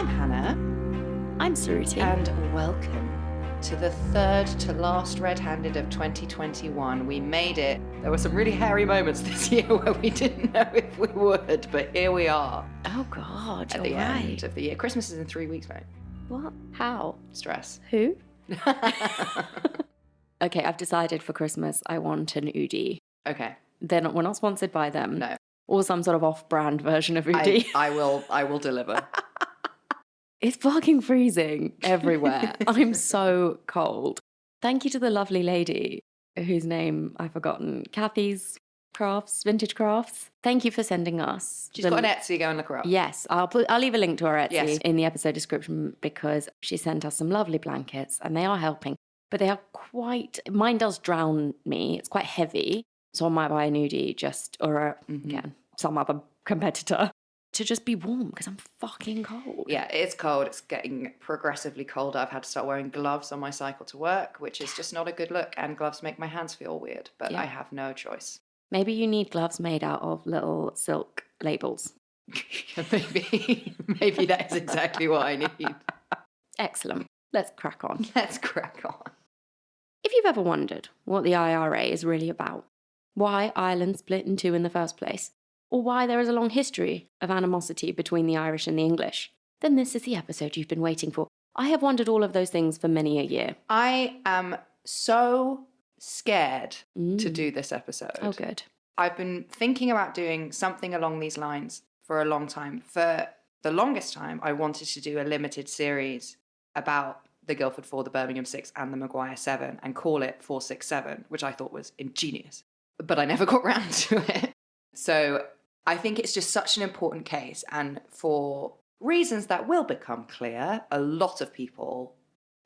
I'm Hannah. I'm Suruti. And welcome to the third to last Red-Handed of 2021. We made it. There were some really hairy moments this year where we didn't know if we would, but here we are. Oh God, At the end of the year. Christmas is in 3 weeks, mate. What? How? Stress. Who? Okay, I've decided for Christmas I want an Udi. Okay. We're not sponsored by them. No. Or some sort of off-brand version of Udi. I will deliver. It's fucking freezing everywhere. I'm so cold. Thank you to the lovely lady whose name I've forgotten. Kathy's Crafts, Vintage Crafts. Thank you for sending us. She's got an Etsy, go and look her up. Yes, I'll leave a link to her Etsy Yes. in the episode description because she sent us some lovely blankets and they are helping. But they are mine does drown me. It's quite heavy. So I might buy a nudie again, some other competitor to just be warm because I'm fucking cold. Yeah, it's cold. It's getting progressively colder. I've had to start wearing gloves on my cycle to work, which is just not a good look. And gloves make my hands feel weird, but I have no choice. Maybe you need gloves made out of little silk labels. Maybe that is exactly what I need. Excellent. Let's crack on. Let's crack on. If you've ever wondered what the IRA is really about, why Ireland split in two in the first place, or why there is a long history of animosity between the Irish and the English, then this is the episode you've been waiting for. I have wondered all of those things for many a year. I am so scared to do this episode. Oh, good. I've been thinking about doing something along these lines for a long time. For the longest time, I wanted to do a limited series about the Guildford Four, the Birmingham Six, and the Maguire Seven, and call it 467, which I thought was ingenious. But I never got round to it. So I think it's just such an important case. And for reasons that will become clear, a lot of people,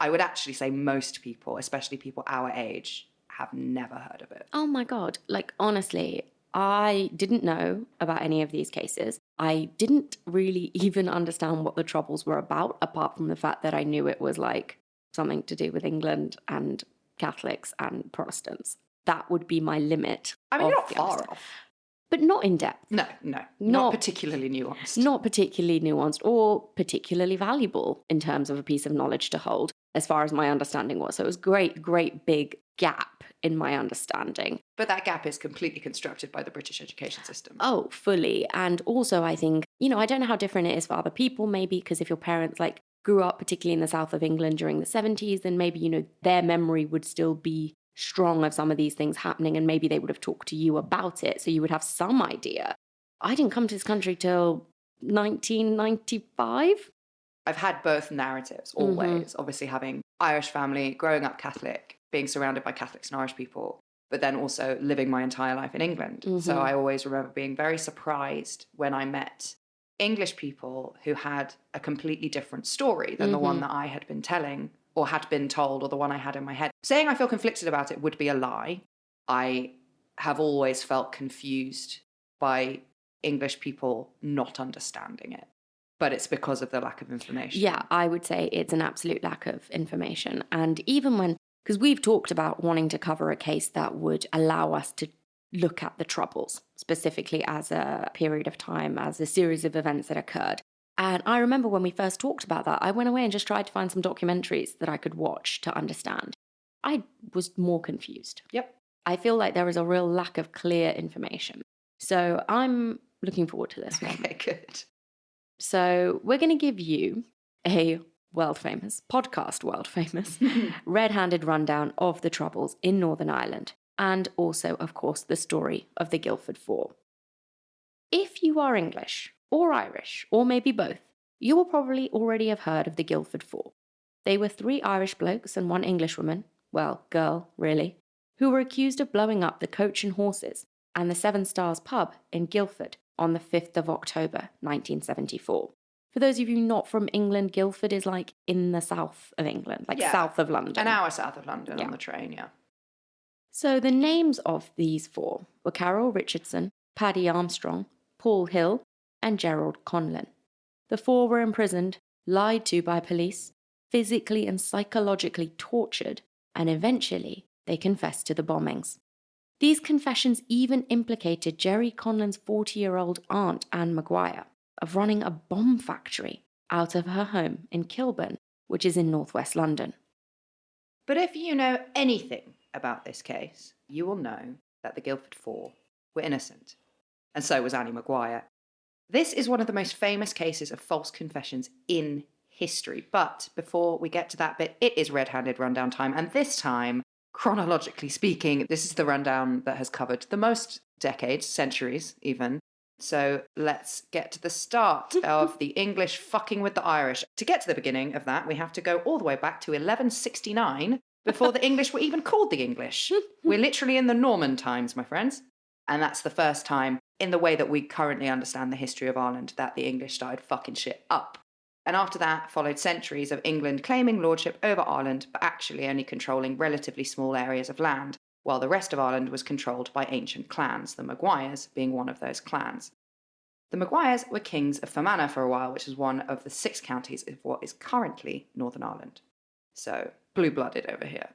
I would actually say most people, especially people our age, have never heard of it. Oh my God. Like, honestly, I didn't know about any of these cases. I didn't really even understand what the Troubles were about, apart from the fact that I knew it was like something to do with England and Catholics and Protestants. That would be my limit. I mean, you're not far off. But not in depth. No. Not particularly nuanced. Not particularly nuanced or particularly valuable in terms of a piece of knowledge to hold, as far as my understanding was. So it was great big gap in my understanding. But that gap is completely constructed by the British education system. Oh, fully. And also I think, I don't know how different it is for other people, maybe, because if your parents grew up particularly in the south of England during the 70s, then maybe, their memory would still be strong of some of these things happening and maybe they would have talked to you about it. So you would have some idea. I didn't come to this country till 1995. I've had both narratives always, obviously having Irish family, growing up Catholic, being surrounded by Catholics and Irish people, but then also living my entire life in England. So I always remember being very surprised when I met English people who had a completely different story than the one that I had been telling or had been told, or the one I had in my head. Saying I feel conflicted about it would be a lie. I have always felt confused by English people not understanding it. But it's because of the lack of information. Yeah, I would say it's an absolute lack of information. And even because we've talked about wanting to cover a case that would allow us to look at the Troubles, specifically as a period of time, as a series of events that occurred. And I remember when we first talked about that, I went away and just tried to find some documentaries that I could watch to understand. I was more confused. Yep. I feel like there is a real lack of clear information. So I'm looking forward to this one. Okay, good. So we're going to give you a world famous, red-handed rundown of the Troubles in Northern Ireland. And also, of course, the story of the Guildford Four. If you are English or Irish, or maybe both, you will probably already have heard of the Guildford Four. They were 3 Irish blokes and 1 English woman, well, girl, really, who were accused of blowing up the Coach and Horses and the Seven Stars pub in Guildford on the 5th of October, 1974. For those of you not from England, Guildford is in the south of England, south of London. An hour south of London on the train, yeah. So the names of these 4 were Carol Richardson, Paddy Armstrong, Paul Hill, and Gerald Conlon. The 4 were imprisoned, lied to by police, physically and psychologically tortured, and eventually they confessed to the bombings. These confessions even implicated Jerry Conlon's 40-year-old aunt, Anne Maguire, of running a bomb factory out of her home in Kilburn, which is in northwest London. But if you know anything about this case, you will know that the Guildford Four were innocent. And so was Annie Maguire. This is one of the most famous cases of false confessions in history. But before we get to that bit, it is red-handed rundown time. And this time, chronologically speaking, this is the rundown that has covered the most decades, centuries even. So let's get to the start of the English fucking with the Irish. To get to the beginning of that, we have to go all the way back to 1169, before the English were even called the English. We're literally in the Norman times, my friends. And that's the first time, in the way that we currently understand the history of Ireland, that the English started fucking shit up. And after that followed centuries of England claiming lordship over Ireland, but actually only controlling relatively small areas of land, while the rest of Ireland was controlled by ancient clans, the Maguires being one of those clans. The Maguires were kings of Fermanagh for a while, which is one of the 6 counties of what is currently Northern Ireland. So, blue-blooded over here.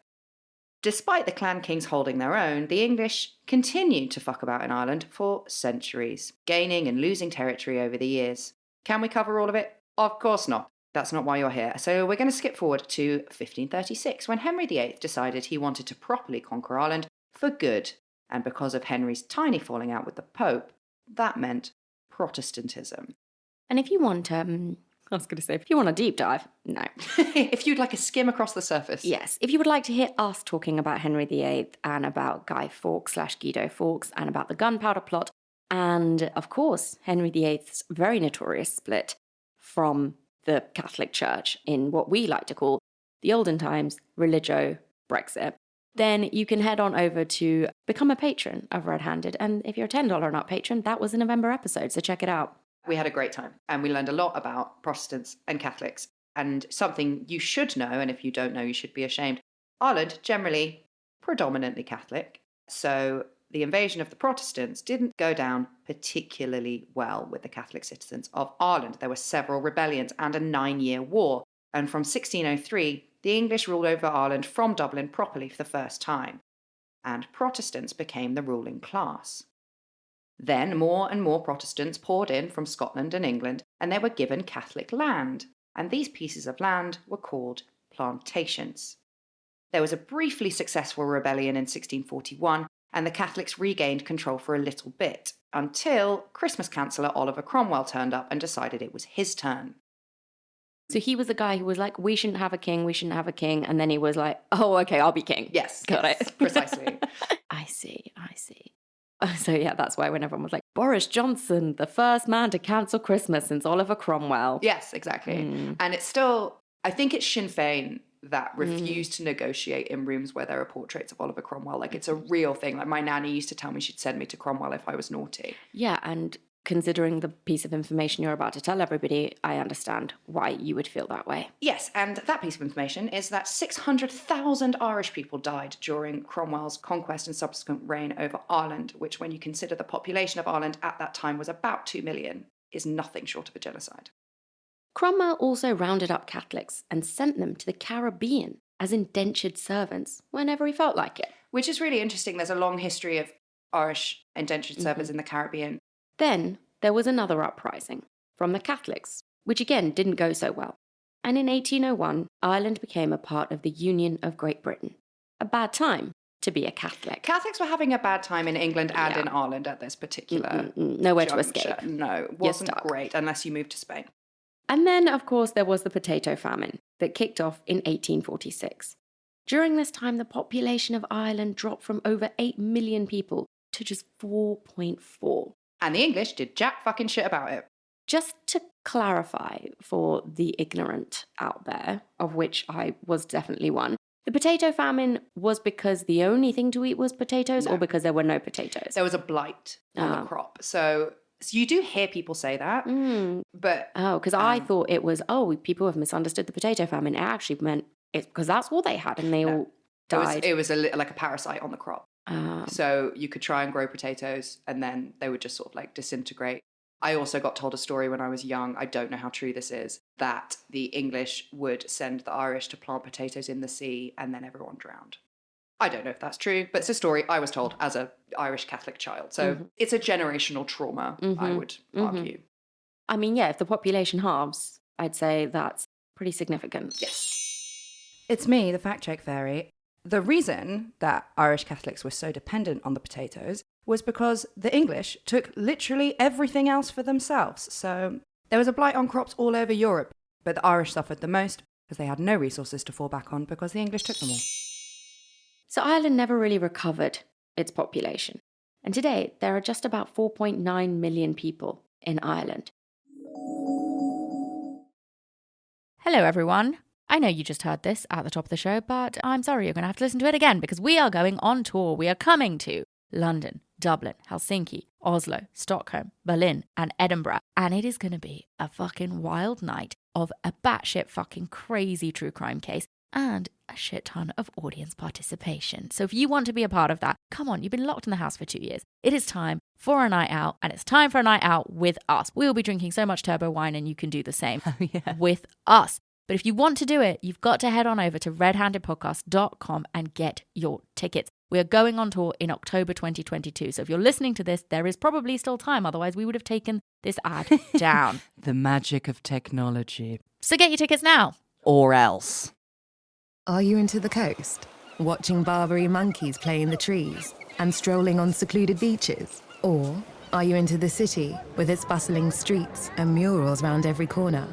Despite the clan kings holding their own, the English continued to fuck about in Ireland for centuries, gaining and losing territory over the years. Can we cover all of it? Of course not. That's not why you're here. So we're going to skip forward to 1536, when Henry VIII decided he wanted to properly conquer Ireland for good. And because of Henry's tiny falling out with the Pope, that meant Protestantism. And if you want, I was going to say, if you want a deep dive, no. If you'd like a skim across the surface. Yes, if you would like to hear us talking about Henry VIII and about Guy Fawkes / Guido Fawkes and about the gunpowder plot, and of course, Henry VIII's very notorious split from the Catholic Church in what we like to call the olden times, religio, Brexit, then you can head on over to become a patron of Red Handed. And if you're a $10 and up patron, that was a November episode, so check it out. We had a great time and we learned a lot about Protestants and Catholics. And something you should know, and if you don't know, you should be ashamed. Ireland, generally, predominantly Catholic. So the invasion of the Protestants didn't go down particularly well with the Catholic citizens of Ireland. There were several rebellions and a 9-year war. And from 1603, the English ruled over Ireland from Dublin properly for the first time. And Protestants became the ruling class. Then more and more Protestants poured in from Scotland and England, and they were given Catholic land. And these pieces of land were called plantations. There was a briefly successful rebellion in 1641, and the Catholics regained control for a little bit, until Christmas councillor Oliver Cromwell turned up and decided it was his turn. So he was the guy who was like, we shouldn't have a king, and then he was like, oh, okay, I'll be king. Yes, got it. Precisely. I see. So yeah, that's why when everyone was like, Boris Johnson, the first man to cancel Christmas since Oliver Cromwell. Yes, exactly. And it's still, I think it's Sinn Féin that refused to negotiate in rooms where there are portraits of Oliver Cromwell. Like, it's a real thing. Like, my nanny used to tell me she'd send me to Cromwell if I was naughty. Yeah, and considering the piece of information you're about to tell everybody, I understand why you would feel that way. Yes, and that piece of information is that 600,000 Irish people died during Cromwell's conquest and subsequent reign over Ireland, which, when you consider the population of Ireland at that time was about 2 million, is nothing short of a genocide. Cromwell also rounded up Catholics and sent them to the Caribbean as indentured servants whenever he felt like it. Which is really interesting. There's a long history of Irish indentured servants in the Caribbean. Then there was another uprising from the Catholics, which again didn't go so well. And in 1801, Ireland became a part of the Union of Great Britain. A bad time to be a Catholic. Catholics were having a bad time in England and in Ireland at this particular nowhere juncture. to escape. No, it wasn't great unless you moved to Spain. And then, of course, there was the potato famine that kicked off in 1846. During this time, the population of Ireland dropped from over 8 million people to just 4.4. And the English did jack fucking shit about it. Just to clarify for the ignorant out there, of which I was definitely one, the potato famine was because the only thing to eat was potatoes, or because there were no potatoes? There was a blight on the crop. So you do hear people say that, but... Oh, because I thought it was, people have misunderstood the potato famine. It actually meant it because that's all they had and they all died. It was like a parasite on the crop. So you could try and grow potatoes and then they would just sort of like disintegrate. I also got told a story when I was young, I don't know how true this is, that the English would send the Irish to plant potatoes in the sea and then everyone drowned. I don't know if that's true, but it's a story I was told as an Irish Catholic child. So it's a generational trauma, I would argue. I mean, yeah, if the population halves I'd say that's pretty significant. Yes. It's me, the fact check fairy. The reason that Irish Catholics were so dependent on the potatoes was because the English took literally everything else for themselves. So there was a blight on crops all over Europe, but the Irish suffered the most because they had no resources to fall back on because the English took them all. So Ireland never really recovered its population. And today, there are just about 4.9 million people in Ireland. Hello, everyone. I know you just heard this at the top of the show, but I'm sorry, you're going to have to listen to it again because we are going on tour. We are coming to London, Dublin, Helsinki, Oslo, Stockholm, Berlin, and Edinburgh. And it is going to be a fucking wild night of a batshit fucking crazy true crime case and a shit ton of audience participation. So if you want to be a part of that, come on, you've been locked in the house for 2 years. It is time for a night out, and it's time for a night out with us. We will be drinking so much turbo wine, and you can do the same with us. But if you want to do it, you've got to head on over to redhandedpodcast.com and get your tickets. We are going on tour in October 2022. So if you're listening to this, there is probably still time. Otherwise, we would have taken this ad down. The magic of technology. So get your tickets now. Or else. Are you into the coast? Watching Barbary monkeys play in the trees and strolling on secluded beaches? Or are you into the city with its bustling streets and murals round every corner?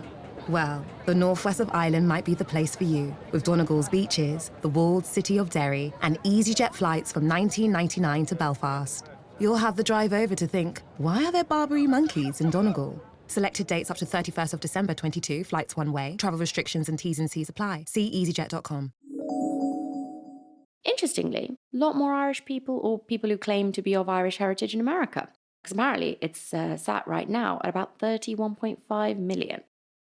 Well, the northwest of Ireland might be the place for you, with Donegal's beaches, the walled city of Derry, and EasyJet flights from 1999 to Belfast. You'll have the drive over to think, why are there Barbary monkeys in Donegal? Selected dates up to 31st of December 22, flights one way. Travel restrictions and T's and C's apply. See easyjet.com. Interestingly, a lot more Irish people or people who claim to be of Irish heritage in America. Because apparently it's sat right now at about 31.5 million.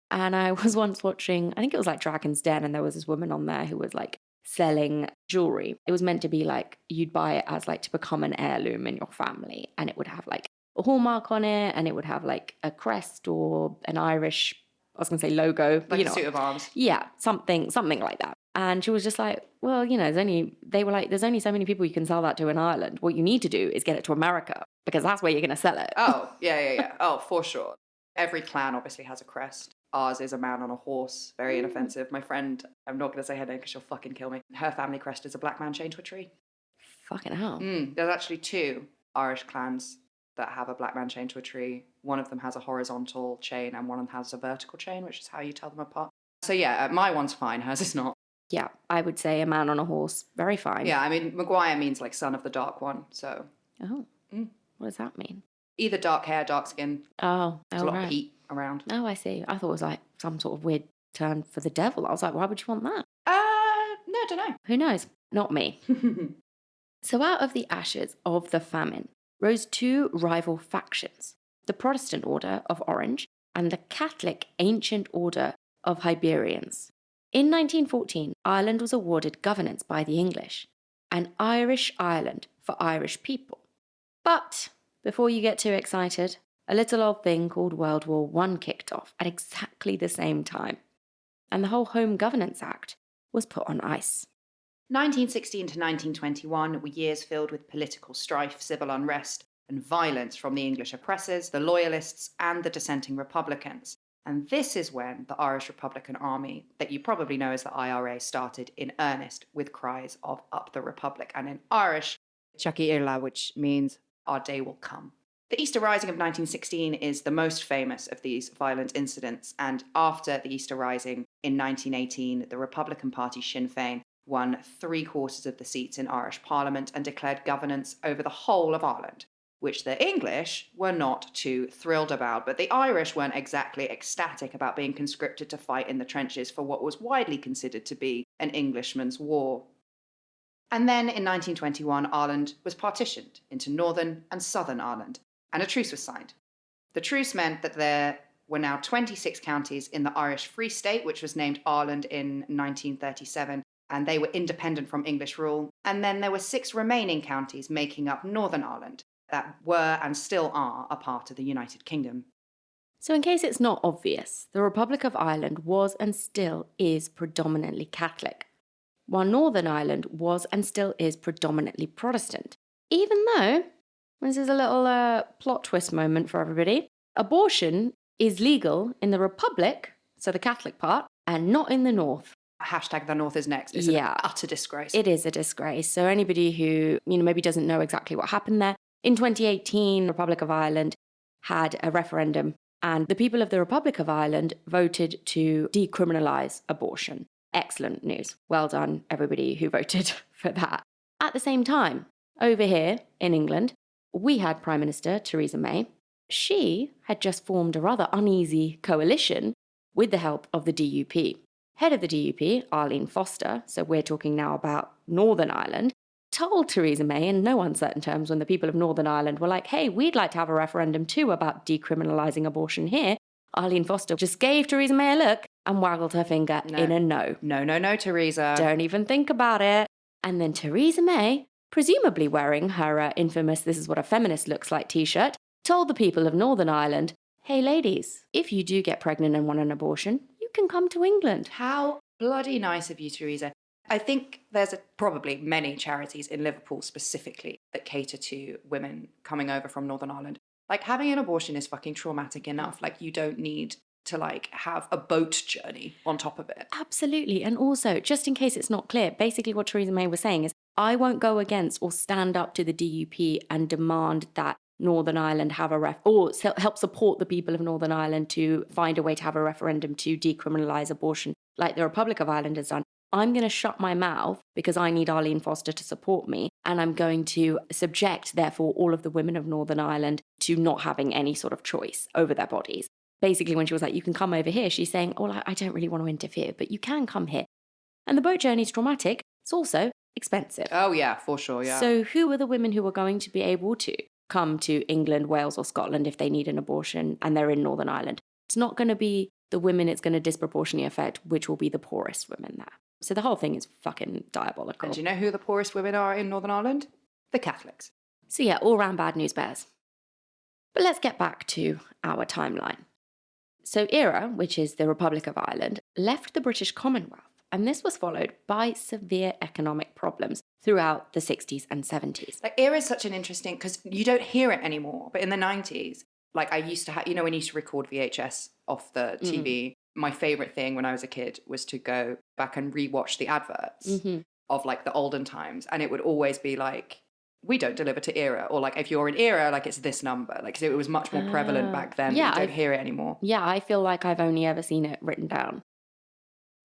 And I was once watching, I think it was like Dragon's Den, and there was this woman on there who was like selling jewelry. It was meant to be like you'd buy it as like to become an heirloom in your family, and it would have like a hallmark on it, and it would have like a crest or an Irish, I was going to say logo. Like a suit of arms. Yeah, something like that. And she was just like, well, you know, there's only so many people you can sell that to in Ireland. What you need to do is get it to America, because that's where you're going to sell it. Oh, yeah. Oh, for sure. Every clan obviously has a crest. Ours is a man on a horse, very inoffensive. My friend, I'm not going to say her name because she'll fucking kill me. Her family crest is a black man chained to a tree. Fucking hell. There's actually 2 Irish clans that have a black man chained to a tree. One of them has a horizontal chain and one of them has a vertical chain, which is how you tell them apart. So yeah, my one's fine, hers is not. Yeah, I would say a man on a horse, very fine. Yeah, I mean, Maguire means like son of the dark one, so. Oh, what does that mean? Either dark hair, dark skin. Oh, There's a lot of heat around. Oh, I see. I thought it was like some sort of weird turn for the devil. I was like, why would you want that? No, I don't know. Who knows? Not me. So out of the ashes of the famine rose 2 rival factions, the Protestant Order of Orange and the Catholic Ancient Order of Hibernians. In 1914, Ireland was awarded governance by the English, an Irish Ireland for Irish people. But before you get too excited, a little old thing called World War I kicked off at exactly the same time, and the whole Home Governance Act was put on ice. 1916 to 1921 were years filled with political strife, civil unrest, and violence from the English oppressors, the Loyalists, and the dissenting Republicans. And this is when the Irish Republican Army, that you probably know as the IRA, started in earnest with cries of "Up the Republic," and in Irish, Chucky Irla, which means "Our day will come." The Easter Rising of 1916 is the most famous of these violent incidents, and after the Easter Rising in 1918, the Republican Party Sinn Féin won 3/4 of the seats in Irish Parliament and declared governance over the whole of Ireland, which the English were not too thrilled about, but the Irish weren't exactly ecstatic about being conscripted to fight in the trenches for what was widely considered to be an Englishman's war. And then in 1921, Ireland was partitioned into Northern and Southern Ireland, and a truce was signed. The truce meant that there were now 26 counties in the Irish Free State, which was named Ireland in 1937, and they were independent from English rule. And then there were 6 remaining counties making up Northern Ireland that were and still are a part of the United Kingdom. So in case it's not obvious, the Republic of Ireland was and still is predominantly Catholic, while Northern Ireland was and still is predominantly Protestant. Even though, this is a little plot twist moment for everybody, abortion is legal in the Republic, so the Catholic part, and not in the north. Hashtag the North is next. It's an utter disgrace. It is a disgrace. So anybody who, maybe doesn't know exactly what happened there, in 2018, Republic of Ireland had a referendum, and the people of the Republic of Ireland voted to decriminalise abortion. Excellent news. Well done, everybody who voted for that. At the same time, over here in England, we had Prime Minister Theresa May. She had just formed a rather uneasy coalition with the help of the DUP. Head of the DUP, Arlene Foster, so we're talking now about Northern Ireland, told Theresa May in no uncertain terms when the people of Northern Ireland were like, hey, we'd like to have a referendum too about decriminalising abortion here. Arlene Foster just gave Theresa May a look and waggled her finger in a no. No, Theresa. Don't even think about it. And then Theresa May, presumably wearing her infamous "This is what a feminist looks like" t-shirt, told the people of Northern Ireland, hey ladies, if you do get pregnant and want an abortion, you can come to England. How bloody nice of you, Theresa. I think there's probably many charities in Liverpool specifically that cater to women coming over from Northern Ireland. Like, having an abortion is fucking traumatic enough. Like, you don't need to, like, have a boat journey on top of it. Absolutely. And also, just in case it's not clear, basically what Theresa May was saying is, I won't go against or stand up to the DUP and demand that Northern Ireland have or help support the people of Northern Ireland to find a way to have a referendum to decriminalise abortion like the Republic of Ireland has done. I'm going to shut my mouth because I need Arlene Foster to support me, and I'm going to subject, therefore, all of the women of Northern Ireland to not having any sort of choice over their bodies. Basically, when she was like, you can come over here, she's saying, oh, I don't really want to interfere, but you can come here. And the boat journey is traumatic. It's also expensive. Oh, yeah, for sure, yeah. So who are the women who are going to be able to come to England, Wales or Scotland if they need an abortion and they're in Northern Ireland? It's not going to be the women it's going to disproportionately affect, which will be the poorest women there. So the whole thing is fucking diabolical. And do you know who the poorest women are in Northern Ireland? The Catholics. So yeah, all round bad news bears. But let's get back to our timeline. So ERA, which is the Republic of Ireland, left the British Commonwealth, and this was followed by severe economic problems throughout the 60s and 70s. Like, ERA is such an interesting, because you don't hear it anymore, but in the 90s, like, I used to have, when you used to record VHS off the TV, my favourite thing when I was a kid was to go back and rewatch the adverts of, like, the olden times, and it would always be like, we don't deliver to ERA, or like, if you're in ERA, like, it's this number, like, 'cause it was much more prevalent back then. Yeah, you don't hear it anymore. Yeah, I feel like I've only ever seen it written down.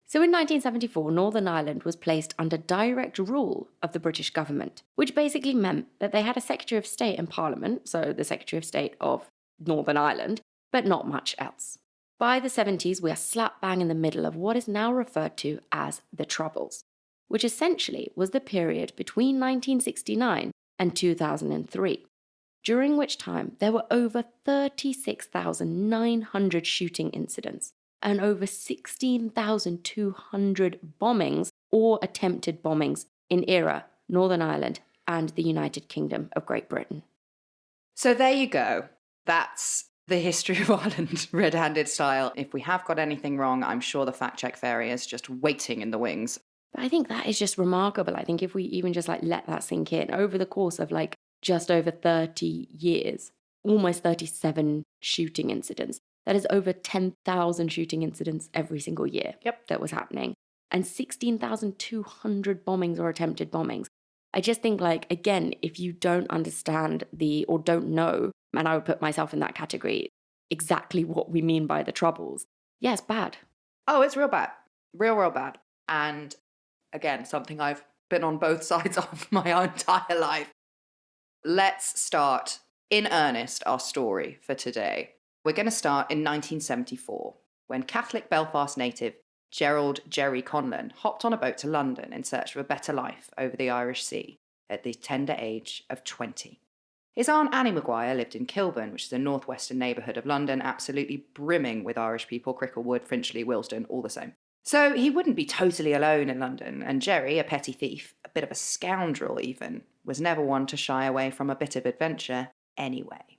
So in 1974, Northern Ireland was placed under direct rule of the British government, which basically meant that they had a Secretary of State and Parliament, so the Secretary of State of Northern Ireland, but not much else. By the 70s, we are slap bang in the middle of what is now referred to as the Troubles, which essentially was the period between 1969 and 2003, during which time there were over 36,900 shooting incidents and over 16,200 bombings or attempted bombings in ERA, Northern Ireland, and the United Kingdom of Great Britain. So there you go. That's the history of Ireland, red-handed style. If we have got anything wrong, I'm sure the fact-check fairy is just waiting in the wings. But I think that is just remarkable. I think if we even just let that sink in, over the course of just over 30 years, almost 37 shooting incidents, that is over 10,000 shooting incidents every single year that was happening. And 16,200 bombings or attempted bombings. I just think, again, if you don't understand or don't know, and I would put myself in that category, exactly what we mean by the Troubles, yeah, it's bad. Oh, it's real bad. Real bad. And again, something I've been on both sides of my entire life. Let's start in earnest our story for today. We're going to start in 1974, when Catholic Belfast native Gerald Jerry Conlon hopped on a boat to London in search of a better life over the Irish Sea at the tender age of 20. His aunt Annie Maguire lived in Kilburn, which is a northwestern neighbourhood of London, absolutely brimming with Irish people, Cricklewood, Finchley, Willesden, all the same. So he wouldn't be totally alone in London, and Jerry, a petty thief, a bit of a scoundrel even, was never one to shy away from a bit of adventure anyway.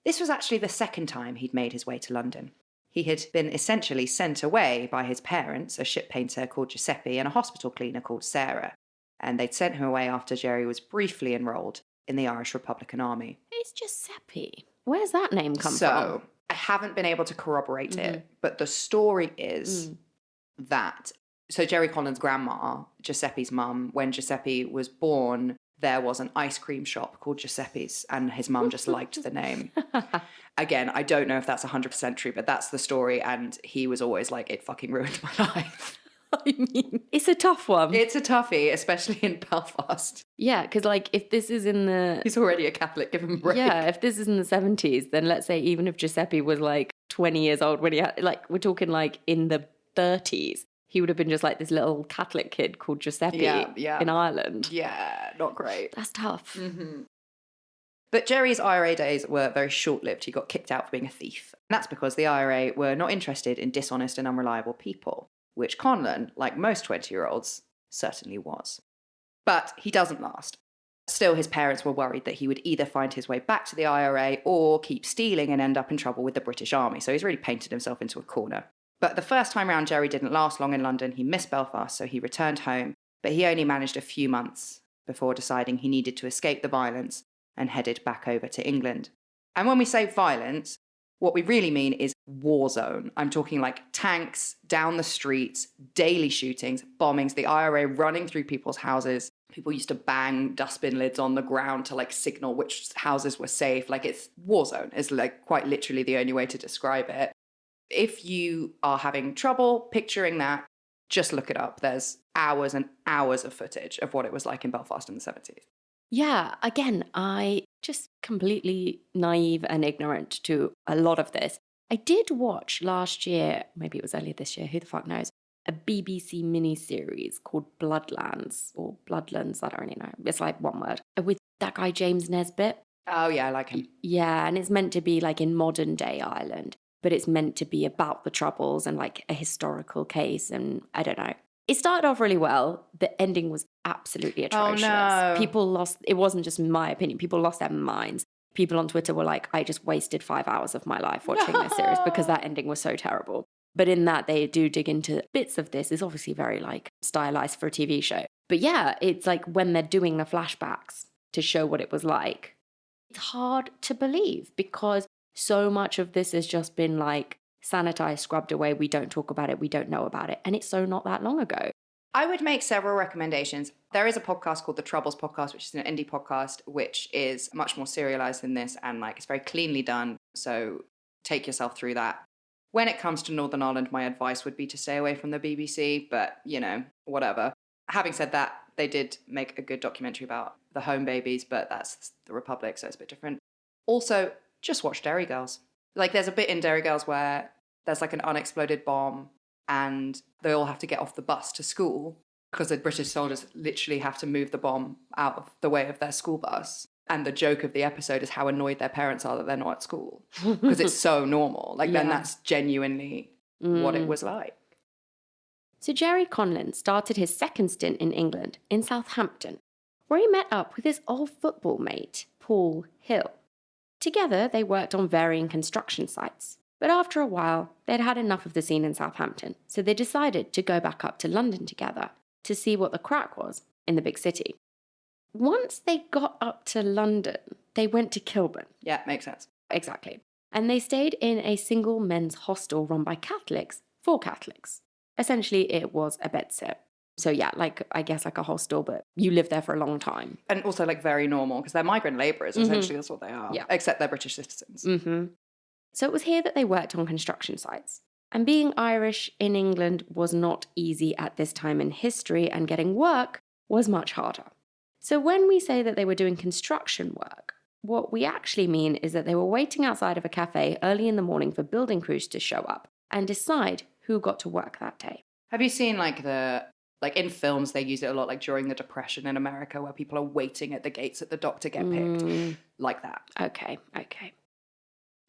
This was actually the second time he'd made his way to London. He had been essentially sent away by his parents, a ship painter called Giuseppe and a hospital cleaner called Sarah, and they'd sent him away after Jerry was briefly enrolled in the Irish Republican Army. It's Giuseppe. Where's that name come from? So, I haven't been able to corroborate it, but the story is that, so Jerry Collins' grandma, Giuseppe's mum, when Giuseppe was born, there was an ice cream shop called Giuseppe's, and his mum just liked the name. Again, I don't know if that's 100% true, but that's the story, and he was always like, it fucking ruined my life. I mean, it's a tough one. It's a toughie, especially in Belfast. Yeah, because like if this is in the... He's already a Catholic, give him a break. Yeah, if this is in the 70s, then let's say even if Giuseppe was like 20 years old when he had, like, we're talking like in the 30s, he would have been just like this little Catholic kid called Giuseppe in Ireland. Yeah, not great. That's tough. But Jerry's IRA days were very short-lived. He got kicked out for being a thief. And that's because the IRA were not interested in dishonest and unreliable people, which Conlon, like most 20-year-olds, certainly was. But he doesn't last. Still, his parents were worried that he would either find his way back to the IRA or keep stealing and end up in trouble with the British Army. So he's really painted himself into a corner. But the first time round, Jerry didn't last long in London. He missed Belfast, so he returned home. But he only managed a few months before deciding he needed to escape the violence and headed back over to England. And when we say violence, what we really mean is war zone. I'm talking like tanks down the streets, daily shootings, bombings, the IRA running through people's houses. People used to bang dustbin lids on the ground to like signal which houses were safe. Like, it's war zone is like quite literally the only way to describe it. If you are having trouble picturing that, just look it up. There's hours and hours of footage of what it was like in Belfast in the 70s. Yeah, again, I just completely naive and ignorant to a lot of this. I did watch last year, maybe it was earlier this year, who the fuck knows, a BBC miniseries called Bloodlands, or Bloodlands, I don't really know. It's like one word, with that guy James Nesbitt. Oh yeah, I like him. Yeah, and it's meant to be like in modern day Ireland, but it's meant to be about the Troubles and like a historical case, and I don't know. It started off really well. The ending was absolutely atrocious. Oh, no. People lost, it wasn't just my opinion, people lost their minds. People on Twitter were like, I just wasted 5 hours of my life watching this series because that ending was so terrible. But in that, they do dig into bits of this. It's obviously very like stylized for a TV show. But yeah, it's like when they're doing the flashbacks to show what it was like, it's hard to believe because so much of this has just been like, sanitized, scrubbed away, we don't talk about it, we don't know about it. And it's so not that long ago. I would make several recommendations. There is a podcast called The Troubles Podcast, which is an indie podcast, which is much more serialized than this and like it's very cleanly done. So take yourself through that. When it comes to Northern Ireland, my advice would be to stay away from the BBC, but you know, whatever. Having said that, they did make a good documentary about the home babies, but that's the Republic, so it's a bit different. Also, just watch Derry Girls. Like, there's a bit in Derry Girls where there's like an unexploded bomb and they all have to get off the bus to school because the British soldiers literally have to move the bomb out of the way of their school bus. And the joke of the episode is how annoyed their parents are that they're not at school because it's so normal. Like, then that's genuinely what it was like. So Jerry Conlon started his second stint in England in Southampton, where he met up with his old football mate, Paul Hill. Together, they worked on varying construction sites. But after a while, they'd had enough of the scene in Southampton, so they decided to go back up to London together to see what the crack was in the big city. Once they got up to London, they went to Kilburn. Yeah, makes sense. Exactly. And they stayed in a single men's hostel run by Catholics for Catholics. Essentially, it was a bedsit. So yeah, like, I guess like a hostel, but you live there for a long time. And also like very normal because they're migrant labourers, essentially that's what they are. Yeah. Except they're British citizens. So it was here that they worked on construction sites. And being Irish in England was not easy at this time in history, and getting work was much harder. So when we say that they were doing construction work, what we actually mean is that they were waiting outside of a cafe early in the morning for building crews to show up and decide who got to work that day. Have you seen like in films they use it a lot, like during the Depression in America where people are waiting at the gates at the dock to get picked? Like that. Okay.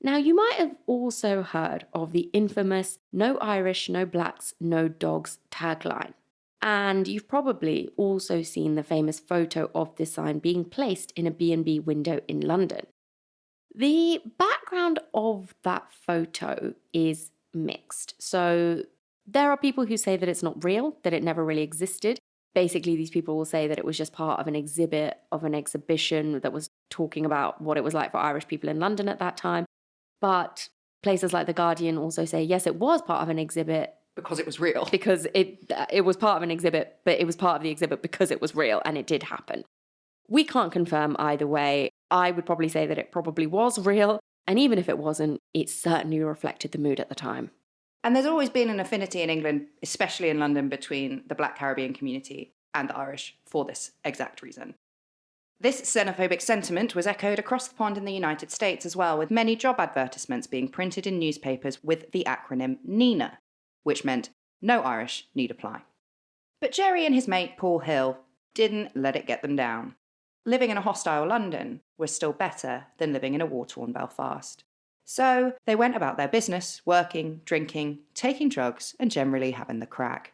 Now, you might have also heard of the infamous "No Irish, no blacks, no dogs" tagline. And you've probably also seen the famous photo of this sign being placed in a B&B window in London. The background of that photo is mixed. So there are people who say that it's not real, that it never really existed. Basically, these people will say that it was just part of an exhibit, of an exhibition that was talking about what it was like for Irish people in London at that time. But Places like The Guardian also say, yes, it was part of an exhibit. Because it was real. Because it was part of an exhibit, but it was part of the exhibit because it was real and it did happen. We can't confirm either way. I would probably say that it probably was real. And even if it wasn't, it certainly reflected the mood at the time. And there's always been an affinity in England, especially in London, between the Black Caribbean community and the Irish for this exact reason. This xenophobic sentiment was echoed across the pond in the United States as well, with many job advertisements being printed in newspapers with the acronym NINA, which meant No Irish Need Apply. But Jerry and his mate Paul Hill didn't let it get them down. Living in a hostile London was still better than living in a war-torn Belfast. So they went about their business, working, drinking, taking drugs, and generally having the crack.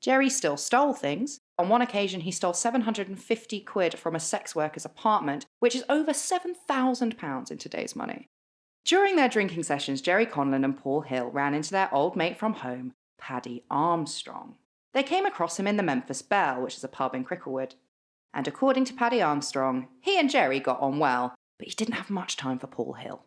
Jerry still stole things. On one occasion, he stole 750 quid from a sex worker's apartment, which is over £7,000 in today's money. During their drinking sessions, Jerry Conlon and Paul Hill ran into their old mate from home, Paddy Armstrong. They came across him in the Memphis Bell, which is a pub in Cricklewood. And according to Paddy Armstrong, he and Jerry got on well, but he didn't have much time for Paul Hill.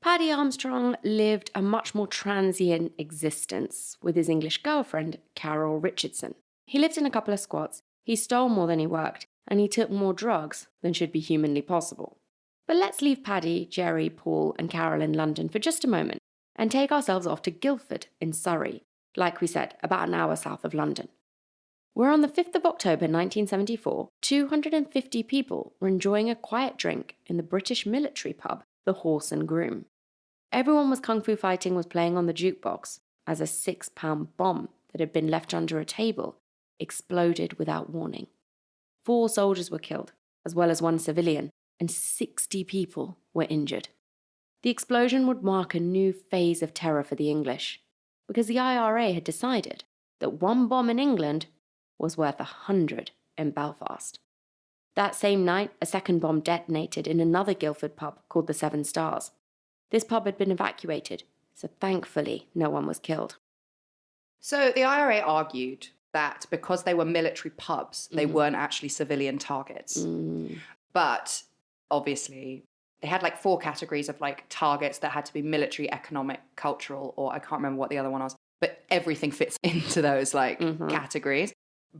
Paddy Armstrong lived a much more transient existence with his English girlfriend, Carol Richardson. He lived in a couple of squats, he stole more than he worked, and he took more drugs than should be humanly possible. But let's leave Paddy, Jerry, Paul, and Carol in London for just a moment and take ourselves off to Guildford in Surrey, like we said, about an hour south of London. Where on the 5th of October 1974, 250 people were enjoying a quiet drink in the British military pub, the Horse and Groom. Everyone was kung fu fighting was playing on the jukebox as a 6-pound bomb that had been left under a table exploded without warning. 4 soldiers were killed, as well as 1 civilian, and 60 people were injured. The explosion would mark a new phase of terror for the English, because the IRA had decided that 1 bomb in England was worth 100 in Belfast. That same night, a second bomb detonated in another Guildford pub called the Seven Stars. This pub had been evacuated, so thankfully no one was killed. So the IRA argued that because they were military pubs, they weren't actually civilian targets. But obviously, they had like 4 categories of like targets that had to be military, economic, cultural, or I can't remember what the other one was. But everything fits into those like categories.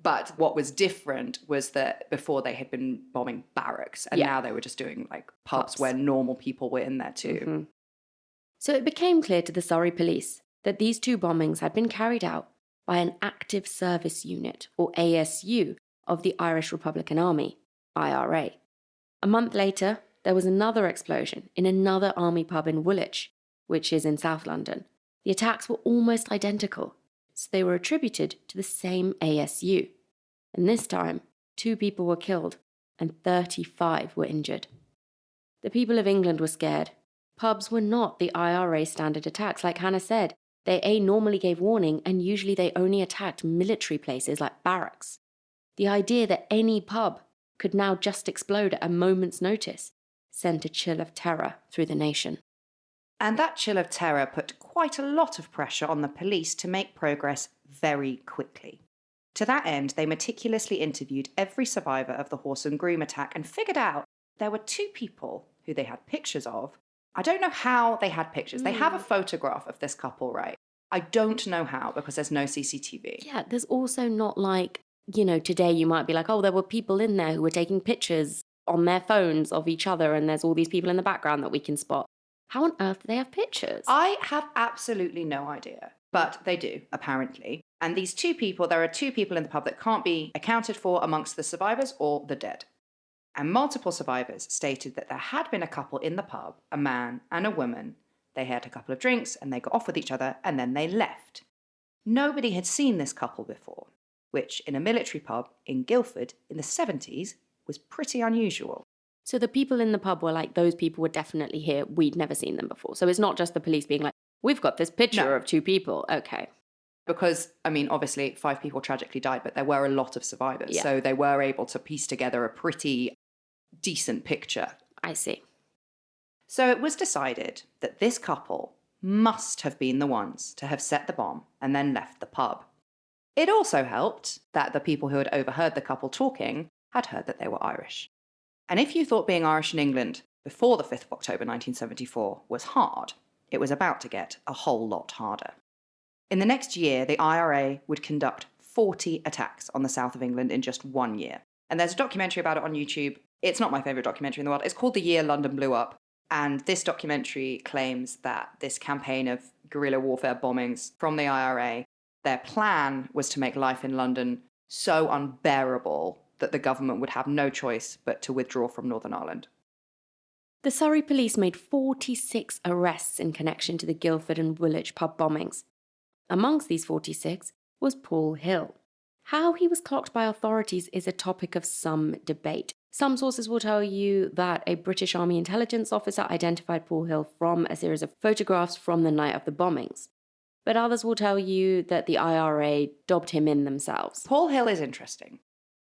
But what was different was that before they had been bombing barracks, and now they were just doing like pubs where normal people were in there too. So it became clear to the Surrey police that these 2 bombings had been carried out by an active service unit, or ASU, of the Irish Republican Army, IRA. A month later, there was another explosion in another army pub in Woolwich, which is in South London. The attacks were almost identical, so they were attributed to the same ASU. And this time, 2 people were killed and 35 were injured. The people of England were scared. Pubs were not the IRA standard attacks, like Hannah said. They normally gave warning, and usually they only attacked military places like barracks. The idea that any pub could now just explode at a moment's notice sent a chill of terror through the nation. And that chill of terror put quite a lot of pressure on the police to make progress very quickly. To that end, they meticulously interviewed every survivor of the Horse and Groom attack and figured out there were 2 people who they had pictures of. I don't know how they had pictures. They have a photograph of this couple, right? I don't know how because there's no CCTV. Yeah, there's also not like, today you might be like, oh, there were people in there who were taking pictures on their phones of each other and there's all these people in the background that we can spot. How on earth do they have pictures? I have absolutely no idea, but they do, apparently. And these 2 people, there are 2 people in the pub that can't be accounted for amongst the survivors or the dead. And multiple survivors stated that there had been a couple in the pub, a man and a woman. They had a couple of drinks and they got off with each other and then they left. Nobody had seen this couple before, which in a military pub in Guildford in the 70s was pretty unusual. So the people in the pub were like, those people were definitely here. We'd never seen them before. So it's not just the police being like, we've got this picture of 2 people. Okay. Because, obviously 5 people tragically died, but there were a lot of survivors. Yeah. So they were able to piece together a pretty decent picture. I see. So it was decided that this couple must have been the ones to have set the bomb and then left the pub. It also helped that the people who had overheard the couple talking had heard that they were Irish. And if you thought being Irish in England before the 5th of October 1974 was hard, it was about to get a whole lot harder. In the next year, the IRA would conduct 40 attacks on the south of England in just 1 year. And there's a documentary about it on YouTube. It's not my favourite documentary in the world. It's called The Year London Blew Up. And this documentary claims that this campaign of guerrilla warfare bombings from the IRA, their plan was to make life in London so unbearable that the government would have no choice but to withdraw from Northern Ireland. The Surrey police made 46 arrests in connection to the Guildford and Woolwich pub bombings. Amongst these 46 was Paul Hill. How he was clocked by authorities is a topic of some debate. Some sources will tell you that a British Army intelligence officer identified Paul Hill from a series of photographs from the night of the bombings. But others will tell you that the IRA dobbed him in themselves. Paul Hill is interesting.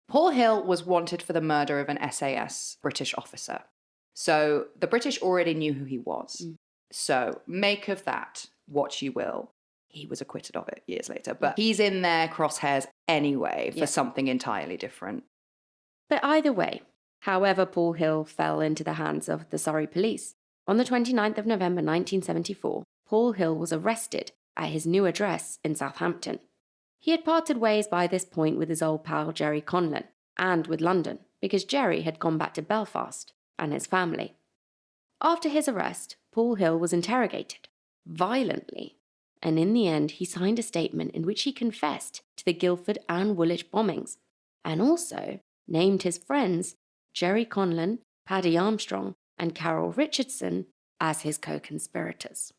Paul Hill was wanted for the murder of an SAS British officer. So the British already knew who he was. So make of that what you will. He was acquitted of it years later. But he's in their crosshairs anyway for something entirely different. But either way, however Paul Hill fell into the hands of the Surrey police, on the 29th of November 1974, Paul Hill was arrested at his new address in Southampton. He had parted ways by this point with his old pal Jerry Conlon and with London, because Jerry had gone back to Belfast and his family. After his arrest, Paul Hill was interrogated, violently, and in the end he signed a statement in which he confessed to the Guildford and Woolwich bombings, and also named his friends Jerry Conlon, Paddy Armstrong, and Carol Richardson as his co-conspirators.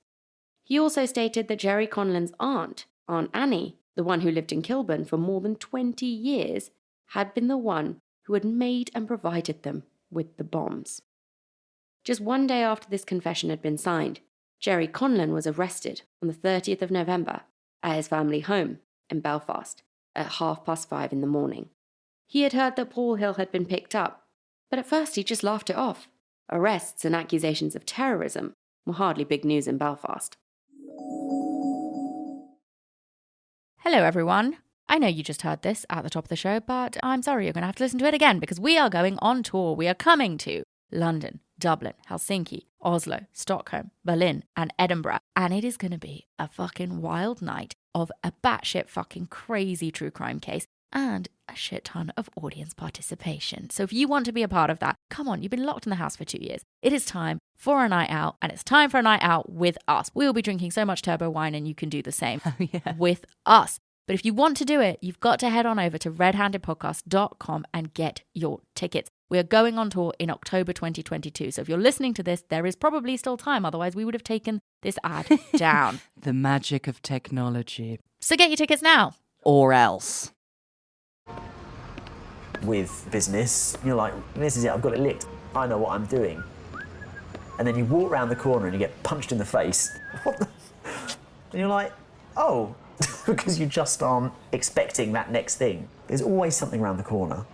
He also stated that Jerry Conlon's aunt, Aunt Annie, the one who lived in Kilburn for more than 20 years, had been the one who had made and provided them with the bombs. Just 1 day after this confession had been signed, Jerry Conlon was arrested on the 30th of November at his family home in Belfast at 5:30 in the morning. He had heard that Paul Hill had been picked up, but at first he just laughed it off. Arrests and accusations of terrorism were hardly big news in Belfast. Hello, everyone. I know you just heard this at the top of the show, but I'm sorry, you're going to have to listen to it again because we are going on tour. We are coming to London, Dublin, Helsinki, Oslo, Stockholm, Berlin, and Edinburgh. And it is going to be a fucking wild night of a batshit fucking crazy true crime case and a shit ton of audience participation. So if you want to be a part of that, come on, you've been locked in the house for 2 years. It is time for a night out, and it's time for a night out with us. We will be drinking so much turbo wine, and you can do the same with us. But if you want to do it, you've got to head on over to redhandedpodcast.com and get your tickets. We are going on tour in October 2022. So if you're listening to this, there is probably still time. Otherwise, we would have taken this ad down. The magic of technology. So get your tickets now. Or else. With business, you're like, this is it, I've got it licked. I know what I'm doing. And then you walk around the corner and you get punched in the face. What the? And you're like, oh, because you just aren't expecting that next thing. There's always something around the corner.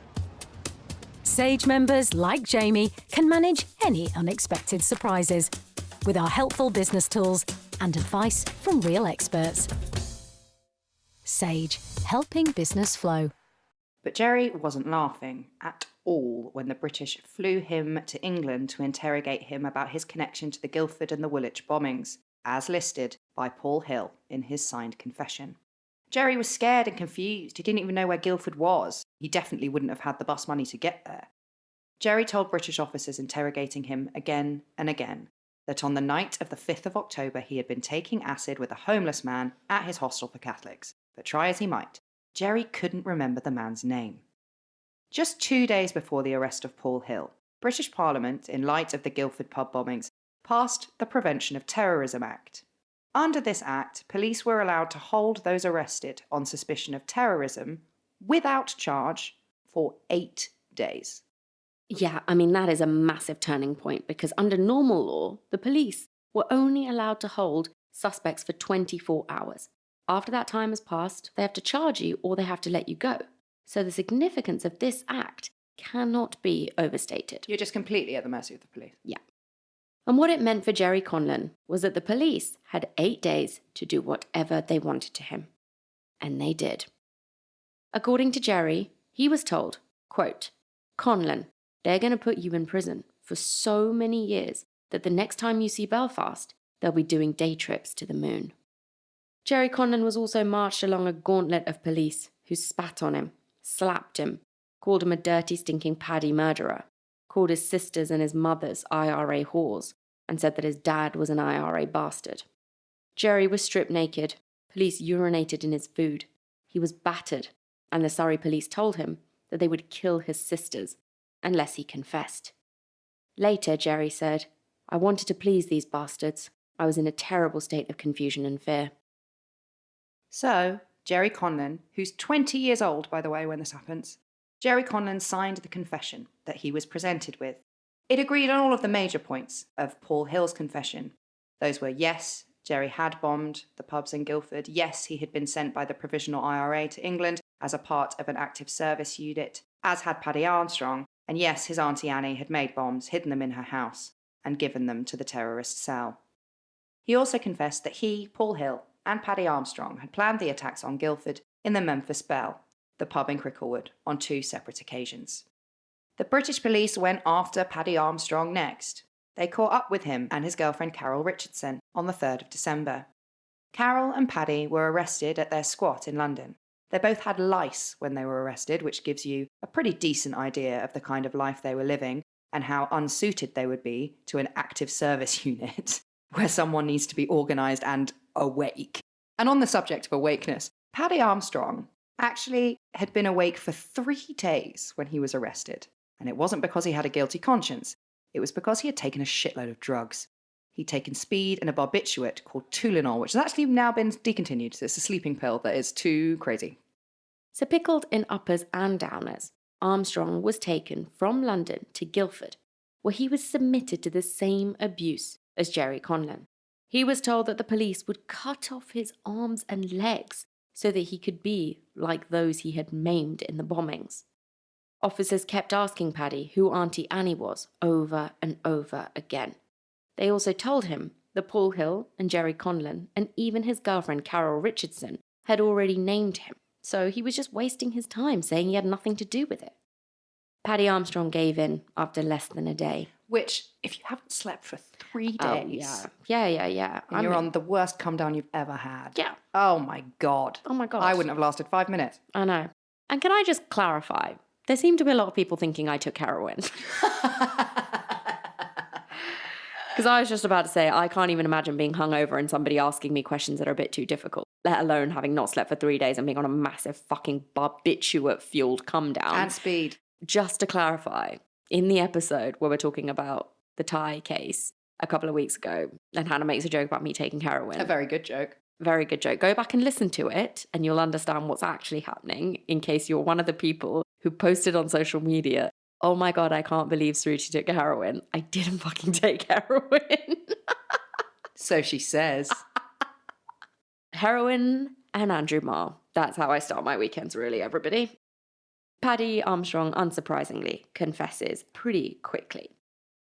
Sage members like Jamie can manage any unexpected surprises with our helpful business tools and advice from real experts. Sage, helping business flow. But Jerry wasn't laughing at all when the British flew him to England to interrogate him about his connection to the Guildford and the Woolwich bombings, as listed by Paul Hill in his signed confession. Jerry was scared and confused. He didn't even know where Guildford was. He definitely wouldn't have had the bus money to get there. Jerry told British officers interrogating him again and again that on the night of the 5th of October he had been taking acid with a homeless man at his hostel for Catholics, but try as he might, Jerry couldn't remember the man's name. Just 2 days before the arrest of Paul Hill, British Parliament, in light of the Guildford pub bombings, passed the Prevention of Terrorism Act. Under this act, police were allowed to hold those arrested on suspicion of terrorism without charge for 8 days. Yeah, I mean, that is a massive turning point because under normal law, the police were only allowed to hold suspects for 24 hours. After that time has passed, they have to charge you or they have to let you go. So the significance of this act cannot be overstated. You're just completely at the mercy of the police. Yeah. And what it meant for Jerry Conlon was that the police had 8 days to do whatever they wanted to him. And they did. According to Jerry, he was told, quote, Conlon, they're going to put you in prison for so many years that the next time you see Belfast, they'll be doing day trips to the moon. Jerry Conlon was also marched along a gauntlet of police who spat on him, slapped him, called him a dirty, stinking Paddy murderer, called his sisters and his mothers IRA whores, and said that his dad was an IRA bastard. Jerry was stripped naked. Police urinated in his food. He was battered, and the Surrey police told him that they would kill his sisters unless he confessed. Later, Jerry said, "I wanted to please these bastards. I was in a terrible state of confusion and fear." So, Jerry Conlon, who's 20 years old, by the way, when this happens, Jerry Conlon signed the confession that he was presented with. It agreed on all of the major points of Paul Hill's confession. Those were, yes, Jerry had bombed the pubs in Guildford. Yes, he had been sent by the Provisional IRA to England as a part of an active service unit, as had Paddy Armstrong. And yes, his Auntie Annie had made bombs, hidden them in her house, and given them to the terrorist cell. He also confessed that he, Paul Hill, and Paddy Armstrong had planned the attacks on Guildford in the Memphis Bell, the pub in Cricklewood, on 2 separate occasions. The British police went after Paddy Armstrong next. They caught up with him and his girlfriend Carol Richardson on the 3rd of December. Carol and Paddy were arrested at their squat in London. They both had lice when they were arrested, which gives you a pretty decent idea of the kind of life they were living and how unsuited they would be to an active service unit where someone needs to be organised and awake. And on the subject of awakeness, Paddy Armstrong actually had been awake for 3 days when he was arrested. And it wasn't because he had a guilty conscience. It was because he had taken a shitload of drugs. He'd taken speed and a barbiturate called Tulinol, which has actually now been decontinued. So it's a sleeping pill that is too crazy. So pickled in uppers and downers, Armstrong was taken from London to Guildford, where he was submitted to the same abuse as Jerry Conlon. He was told that the police would cut off his arms and legs so that he could be like those he had maimed in the bombings. Officers kept asking Paddy who Auntie Annie was over and over again. They also told him that Paul Hill and Jerry Conlon and even his girlfriend Carol Richardson had already named him, so he was just wasting his time saying he had nothing to do with it. Paddy Armstrong gave in after less than a day. Which, if you haven't slept for 3 days... Oh, yeah. And you're on the worst come down you've ever had. Yeah. Oh my God. I wouldn't have lasted 5 minutes. I know. And can I just clarify? There seem to be a lot of people thinking I took heroin. Because I was just about to say, I can't even imagine being hungover and somebody asking me questions that are a bit too difficult, let alone having not slept for 3 days and being on a massive fucking barbiturate-fueled come down. And speed. Just to clarify, in the episode where we're talking about the Thai case a couple of weeks ago, and Hannah makes a joke about me taking heroin. A very good joke. Very good joke. Go back and listen to it and you'll understand what's actually happening in case you're one of the people who posted on social media, "Oh my God, I can't believe Sruti took heroin." I didn't fucking take heroin. So she says. Heroin and Andrew Marr. That's how I start my weekends, really, everybody. Paddy Armstrong, unsurprisingly, confesses pretty quickly.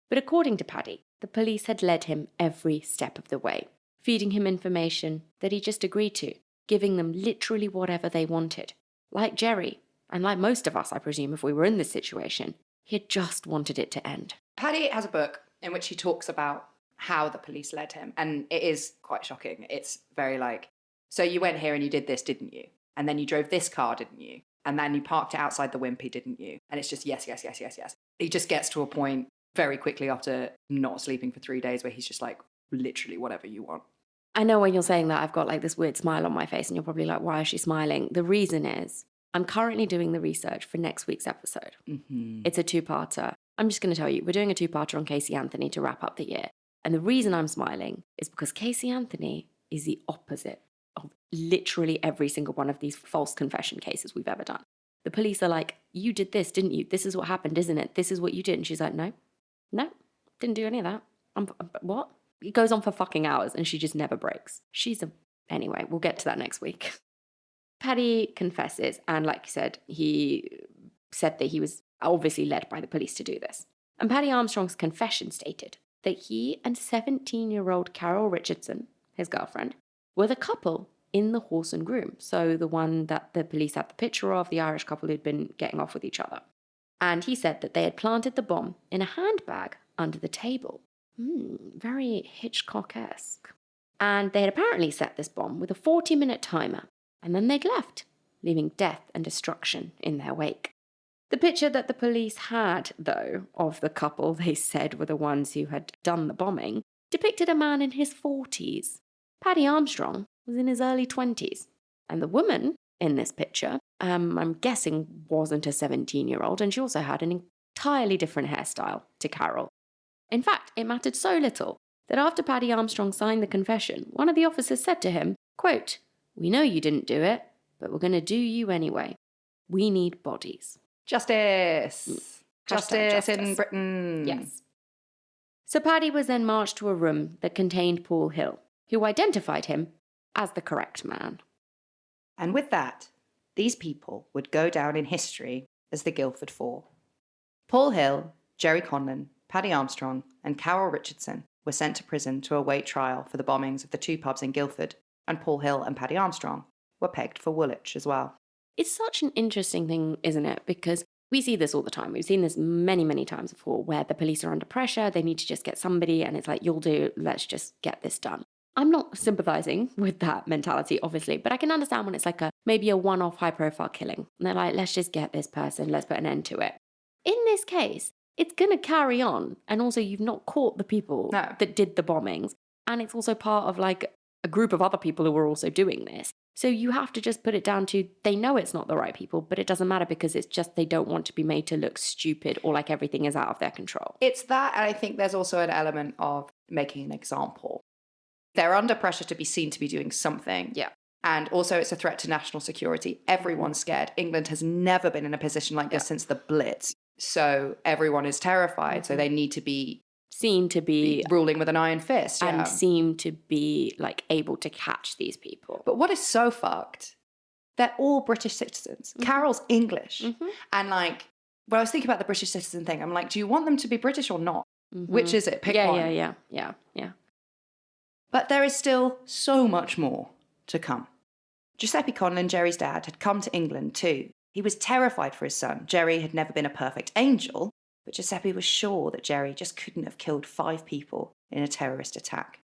But according to Paddy, the police had led him every step of the way, feeding him information that he just agreed to, giving them literally whatever they wanted. Like Jerry, and like most of us, I presume, if we were in this situation, he had just wanted it to end. Paddy has a book in which he talks about how the police led him, and it is quite shocking. It's very like, so you went here and you did this, didn't you? And then you drove this car, didn't you? And then you parked it outside the Wimpy, didn't you? And it's just yes. He just gets to a point very quickly after not sleeping for 3 days where he's just like, literally whatever you want. I know when you're saying that, I've got like this weird smile on my face and you're probably like, why is she smiling? The reason is I'm currently doing the research for next week's episode. Mm-hmm. It's a 2-parter. I'm just going to tell you, we're doing a 2-parter on Casey Anthony to wrap up the year. And the reason I'm smiling is because Casey Anthony is the opposite of literally every single one of these false confession cases we've ever done. The police are like, you did this, didn't you? This is what happened, isn't it? This is what you did. And she's like, no, didn't do any of that. What? It goes on for fucking hours and she just never breaks. Anyway, we'll get to that next week. Paddy confesses, and like you said, he said that he was obviously led by the police to do this. And Paddy Armstrong's confession stated that he and 17-year-old Carol Richardson, his girlfriend, were the couple in the Horse and Groom, so the one that the police had the picture of, the Irish couple who'd been getting off with each other. And he said that they had planted the bomb in a handbag under the table, Very Hitchcock-esque. And they had apparently set this bomb with a 40-minute timer, and then they'd left, leaving death and destruction in their wake. The picture that the police had, though, of the couple they said were the ones who had done the bombing, depicted a man in his 40s. Paddy Armstrong was in his early 20s. And the woman in this picture, I'm guessing wasn't a 17-year-old, and she also had an entirely different hairstyle to Carol. In fact, it mattered so little that after Paddy Armstrong signed the confession, one of the officers said to him, quote, "We know you didn't do it, but we're going to do you anyway. We need bodies." Justice. Justice in justice. Britain. Yes. So Paddy was then marched to a room that contained Paul Hill, who identified him as the correct man. And with that, these people would go down in history as the Guildford Four. Paul Hill, Jerry Conlon, Paddy Armstrong, and Carol Richardson were sent to prison to await trial for the bombings of the two pubs in Guildford, and Paul Hill and Paddy Armstrong were pegged for Woolwich as well. It's such an interesting thing, isn't it? Because we see this all the time. We've seen this many, many times before, where the police are under pressure, they need to just get somebody, and it's like, you'll do, let's just get this done. I'm not sympathizing with that mentality, obviously, but I can understand when it's like maybe a one-off high-profile killing. And they're like, let's just get this person, let's put an end to it. In this case, it's going to carry on. And also, you've not caught the people that did the bombings. And it's also part of like a group of other people who are also doing this. So you have to just put it down to, they know it's not the right people, but it doesn't matter because it's just they don't want to be made to look stupid or like everything is out of their control. It's that, and I think there's also an element of making an example. They're under pressure to be seen to be doing something. Yeah. And also it's a threat to national security. Everyone's scared. England has never been in a position like this since the Blitz. So everyone is terrified. So they need to be seen to be ruling with an iron fist. And seem to be like able to catch these people. But what is so fucked, they're all British citizens. Carol's English. And like, when I was thinking about the British citizen thing, I'm like, do you want them to be British or not? Which is it? Pick one. Yeah. But there is still so much more to come. Giuseppe Conlon, Jerry's dad, had come to England too. He was terrified for his son. Jerry had never been a perfect angel, but Giuseppe was sure that Jerry just couldn't have killed 5 people in a terrorist attack.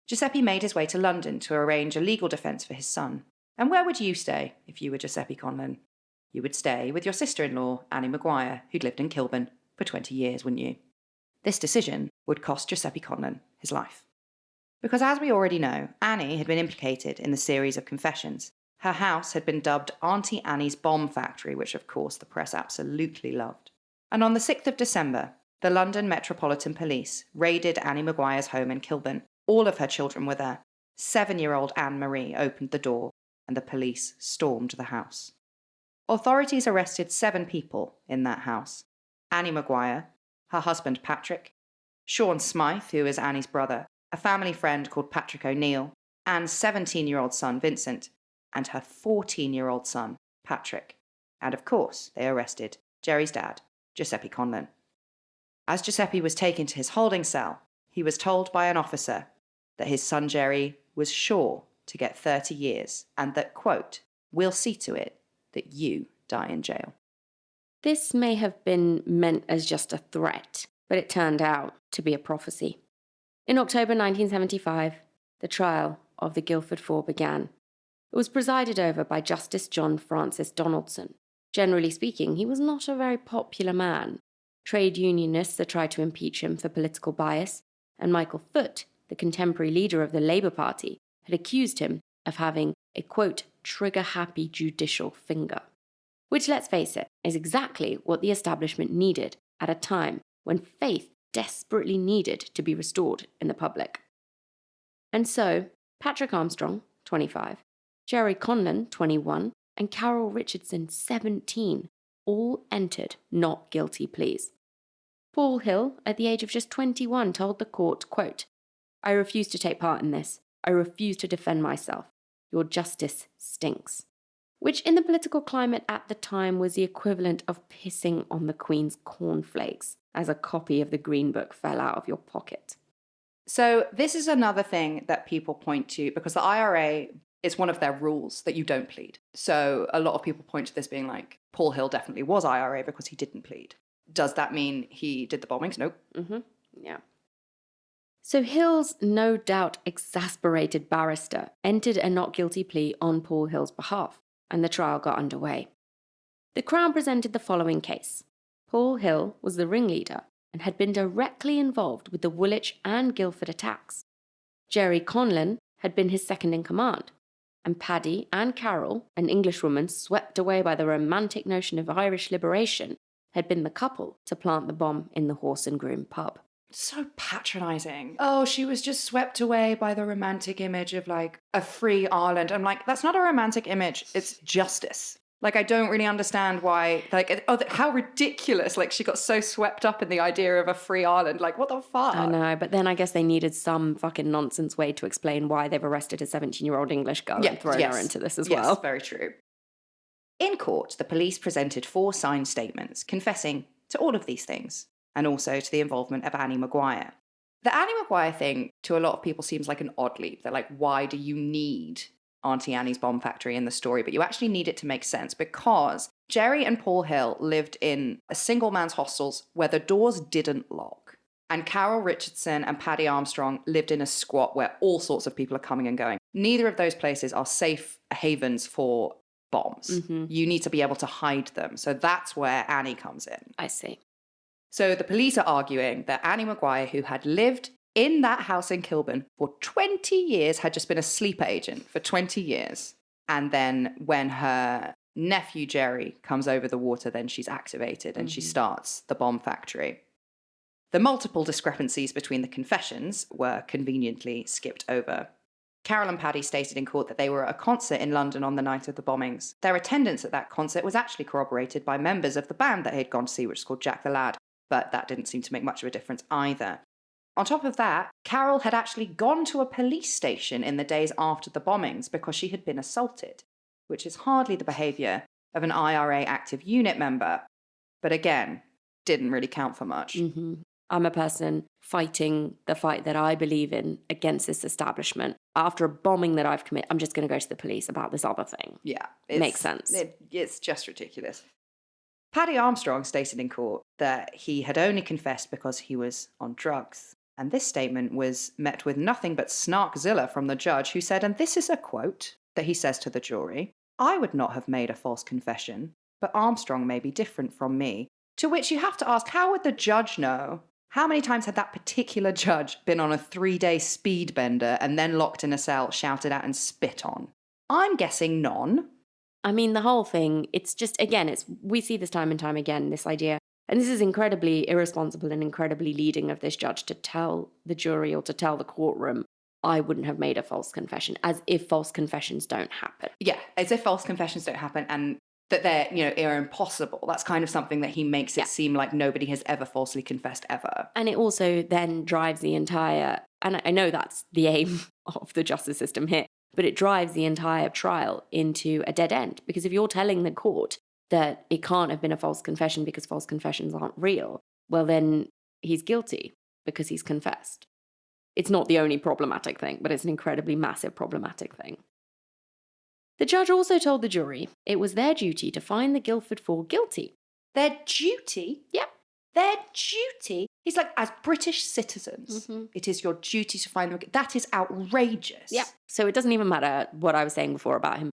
Giuseppe made his way to London to arrange a legal defence for his son. And where would you stay if you were Giuseppe Conlon? You would stay with your sister-in-law, Annie Maguire, who'd lived in Kilburn for 20 years, wouldn't you? This decision would cost Giuseppe Conlon his life. Because as we already know, Annie had been implicated in the series of confessions. Her house had been dubbed Auntie Annie's Bomb Factory, which of course the press absolutely loved. And on the 6th of December, the London Metropolitan Police raided Annie Maguire's home in Kilburn. All of her children were there. 7-year-old Anne-Marie opened the door and the police stormed the house. Authorities arrested 7 people in that house. Annie Maguire, her husband Patrick, Sean Smythe, who is Annie's brother, a family friend called Patrick O'Neill, Anne's 17-year-old son Vincent, and her 14-year-old son Patrick. And of course, they arrested Jerry's dad, Giuseppe Conlon. As Giuseppe was taken to his holding cell, he was told by an officer that his son Jerry was sure to get 30 years and that, quote, "We'll see to it that you die in jail." This may have been meant as just a threat, but it turned out to be a prophecy. In October 1975, the trial of the Guildford Four began. It was presided over by Justice John Francis Donaldson. Generally speaking, he was not a very popular man. Trade unionists had tried to impeach him for political bias, and Michael Foot, the contemporary leader of the Labour Party, had accused him of having a, quote, trigger-happy judicial finger. Which, let's face it, is exactly what the establishment needed at a time when faith desperately needed to be restored in the public. And so, Patrick Armstrong, 25, Jerry Conlon, 21, and Carol Richardson, 17, all entered not guilty pleas. Paul Hill, at the age of just 21, told the court, quote, "I refuse to take part in this. I refuse to defend myself. Your justice stinks." Which in the political climate at the time was the equivalent of pissing on the Queen's cornflakes as a copy of the Green Book fell out of your pocket. So this is another thing that people point to, because the IRA is one of their rules that you don't plead. So a lot of people point to this being like, Paul Hill definitely was IRA because he didn't plead. Does that mean he did the bombings? Nope. Yeah. So Hill's no doubt exasperated barrister entered a not guilty plea on Paul Hill's behalf, and the trial got underway. The Crown presented the following case. Paul Hill was the ringleader and had been directly involved with the Woolwich and Guildford attacks. Jerry Conlon had been his second in command, and Paddy and Carol, an Englishwoman swept away by the romantic notion of Irish liberation, had been the couple to plant the bomb in the Horse and Groom pub. So patronising. Oh, she was just swept away by the romantic image of like a free Ireland. I'm like, that's not a romantic image. It's justice. Like, I don't really understand why, like, how ridiculous. Like, she got so swept up in the idea of a free Ireland. Like, what the fuck? I know, but then I guess they needed some fucking nonsense way to explain why they've arrested a 17-year-old English girl and thrown her into this as well. Yes, very true. In court, the police presented 4 signed statements confessing to all of these things, and also to the involvement of Annie Maguire. The Annie Maguire thing, to a lot of people, seems like an odd leap. They're like, why do you need Auntie Annie's bomb factory in the story? But you actually need it to make sense, because Jerry and Paul Hill lived in a single man's hostels where the doors didn't lock. And Carol Richardson and Paddy Armstrong lived in a squat where all sorts of people are coming and going. Neither of those places are safe havens for bombs. Mm-hmm. You need to be able to hide them. So that's where Annie comes in. I see. So the police are arguing that Annie Maguire, who had lived in that house in Kilburn for 20 years, had just been a sleeper agent for 20 years. And then when her nephew Jerry comes over the water, then she's activated and she starts the bomb factory. The multiple discrepancies between the confessions were conveniently skipped over. Carol and Paddy stated in court that they were at a concert in London on the night of the bombings. Their attendance at that concert was actually corroborated by members of the band that they had gone to see, which is called Jack the Lad, but that didn't seem to make much of a difference either. On top of that, Carol had actually gone to a police station in the days after the bombings because she had been assaulted, which is hardly the behaviour of an IRA active unit member, but again, didn't really count for much. Mm-hmm. I'm a person fighting the fight that I believe in against this establishment. After a bombing that I've committed, I'm just going to go to the police about this other thing. Yeah. Makes sense. It's just ridiculous. Paddy Armstrong stated in court that he had only confessed because he was on drugs. And this statement was met with nothing but snarkzilla from the judge, who said, and this is a quote that he says to the jury, "I would not have made a false confession, but Armstrong may be different from me." To which you have to ask, how would the judge know? How many times had that particular judge been on a 3-day speed bender and then locked in a cell, shouted at and spit on? I'm guessing none. I mean, the whole thing, it's just, again, we see this time and time again, this idea, and this is incredibly irresponsible and incredibly leading of this judge to tell the jury or to tell the courtroom, I wouldn't have made a false confession, as if false confessions don't happen. Yeah, as if false confessions don't happen and that they're impossible. That's kind of something that he makes it seem like nobody has ever falsely confessed ever. And it also then drives the entire, and I know that's the aim of the justice system here, but it drives the entire trial into a dead end. Because if you're telling the court that it can't have been a false confession because false confessions aren't real, well then he's guilty because he's confessed. It's not the only problematic thing, but it's an incredibly massive problematic thing. The judge also told the jury it was their duty to find the Guildford Four guilty. Their duty? Yep. Their duty? He's like, as British citizens, it is your duty to find them. That is outrageous. Yeah. So it doesn't even matter what I was saying before about him,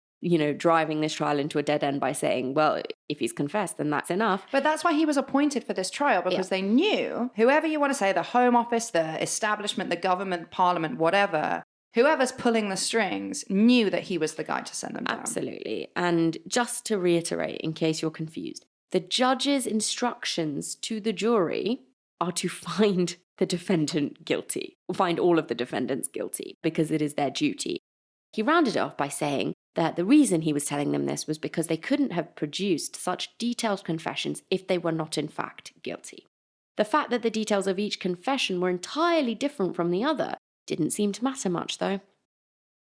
driving this trial into a dead end by saying, well, if he's confessed, then that's enough. But that's why he was appointed for this trial, because they knew, whoever you want to say, the Home Office, the establishment, the government, Parliament, whatever, whoever's pulling the strings knew that he was the guy to send them down. Absolutely. And just to reiterate, in case you're confused, the judge's instructions to the jury are to find the defendant guilty, or find all of the defendants guilty, because it is their duty. He rounded it off by saying that the reason he was telling them this was because they couldn't have produced such detailed confessions if they were not in fact guilty. The fact that the details of each confession were entirely different from the other didn't seem to matter much, though.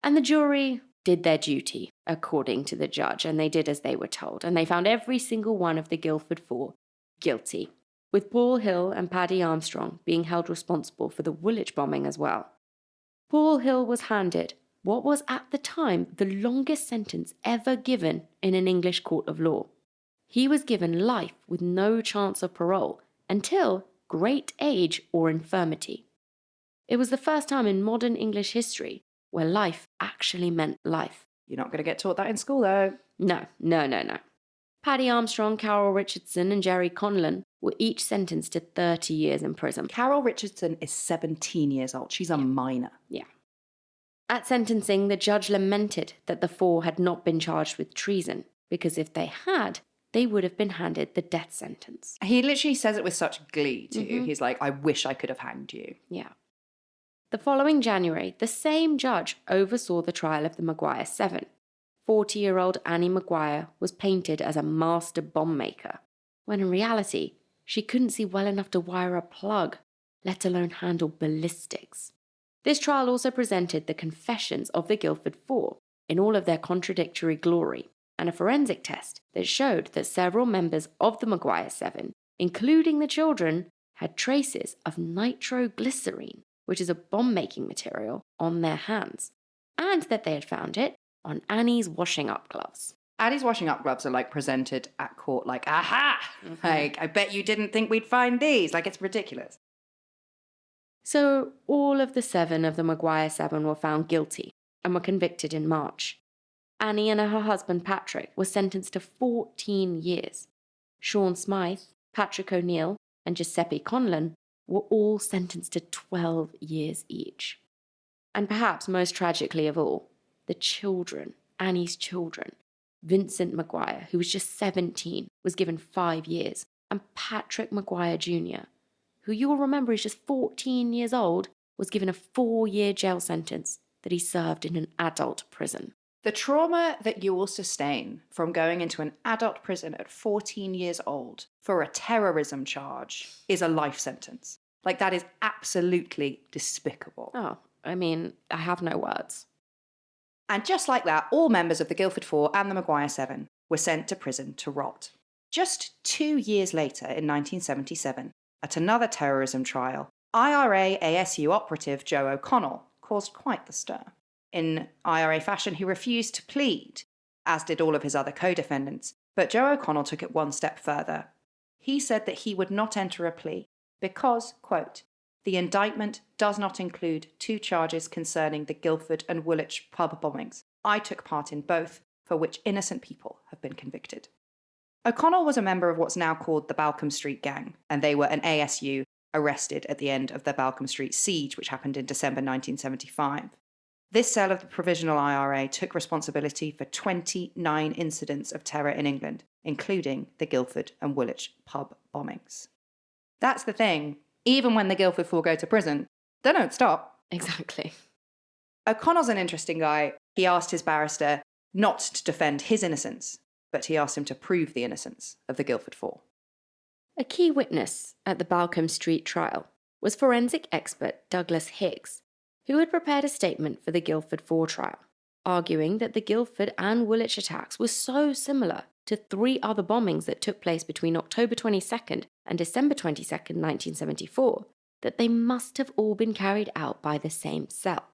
And the jury did their duty, according to the judge, and they did as they were told, and they found every single one of the Guildford Four guilty, with Paul Hill and Paddy Armstrong being held responsible for the Woolwich bombing as well. Paul Hill was handed what was at the time the longest sentence ever given in an English court of law. He was given life with no chance of parole until great age or infirmity. It was the first time in modern English history where life actually meant life. You're not going to get taught that in school, though. No. Paddy Armstrong, Carol Richardson, and Jerry Conlon were each sentenced to 30 years in prison. Carol Richardson is 17 years old. She's a minor. Yeah. At sentencing, the judge lamented that the four had not been charged with treason, because if they had, they would have been handed the death sentence. He literally says it with such glee, too. He's like, I wish I could have hanged you. Yeah. The following January, the same judge oversaw the trial of the Maguire Seven. 40-year-old Annie Maguire was painted as a master bomb maker, when in reality, she couldn't see well enough to wire a plug, let alone handle ballistics. This trial also presented the confessions of the Guildford Four in all of their contradictory glory, and a forensic test that showed that several members of the Maguire Seven, including the children, had traces of nitroglycerine, which is a bomb-making material, on their hands, and that they had found it on Annie's washing-up gloves. Annie's washing-up gloves are, like, presented at court like, aha! Like, I bet you didn't think we'd find these. Like, it's ridiculous. So all of the 7 of the Maguire Seven were found guilty and were convicted in March. Annie and her husband Patrick were sentenced to 14 years. Sean Smythe, Patrick O'Neill, and Giuseppe Conlon were all sentenced to 12 years each. And perhaps most tragically of all, the children, Annie's children, Vincent Maguire, who was just 17, was given 5 years, and Patrick Maguire Jr., who you will remember is just 14 years old, was given a 4-year jail sentence that he served in an adult prison. The trauma that you will sustain from going into an adult prison at 14 years old for a terrorism charge is a life sentence. Like, that is absolutely despicable. Oh, I mean, I have no words. And just like that, all members of the Guildford Four and the Maguire Seven were sent to prison to rot. Just 2 years later, in 1977, at another terrorism trial, IRA ASU operative Joe O'Connell caused quite the stir. In IRA fashion, he refused to plead, as did all of his other co-defendants, but Joe O'Connell took it one step further. He said that he would not enter a plea because, quote, the indictment does not include 2 charges concerning the Guildford and Woolwich pub bombings. I took part in both, for which innocent people have been convicted. O'Connell was a member of what's now called the Balcombe Street Gang, and they were an ASU arrested at the end of the Balcombe Street siege, which happened in December 1975. This cell of the Provisional IRA took responsibility for 29 incidents of terror in England, including the Guildford and Woolwich pub bombings. That's the thing. Even when the Guildford Four go to prison, they don't stop. Exactly. O'Connell's an interesting guy. He asked his barrister not to defend his innocence, but he asked him to prove the innocence of the Guildford Four. A key witness at the Balcombe Street trial was forensic expert Douglas Higgs, who had prepared a statement for the Guildford Four trial, arguing that the Guildford and Woolwich attacks were so similar to 3 other bombings that took place between October 22nd and December 22nd, 1974, that they must have all been carried out by the same cell.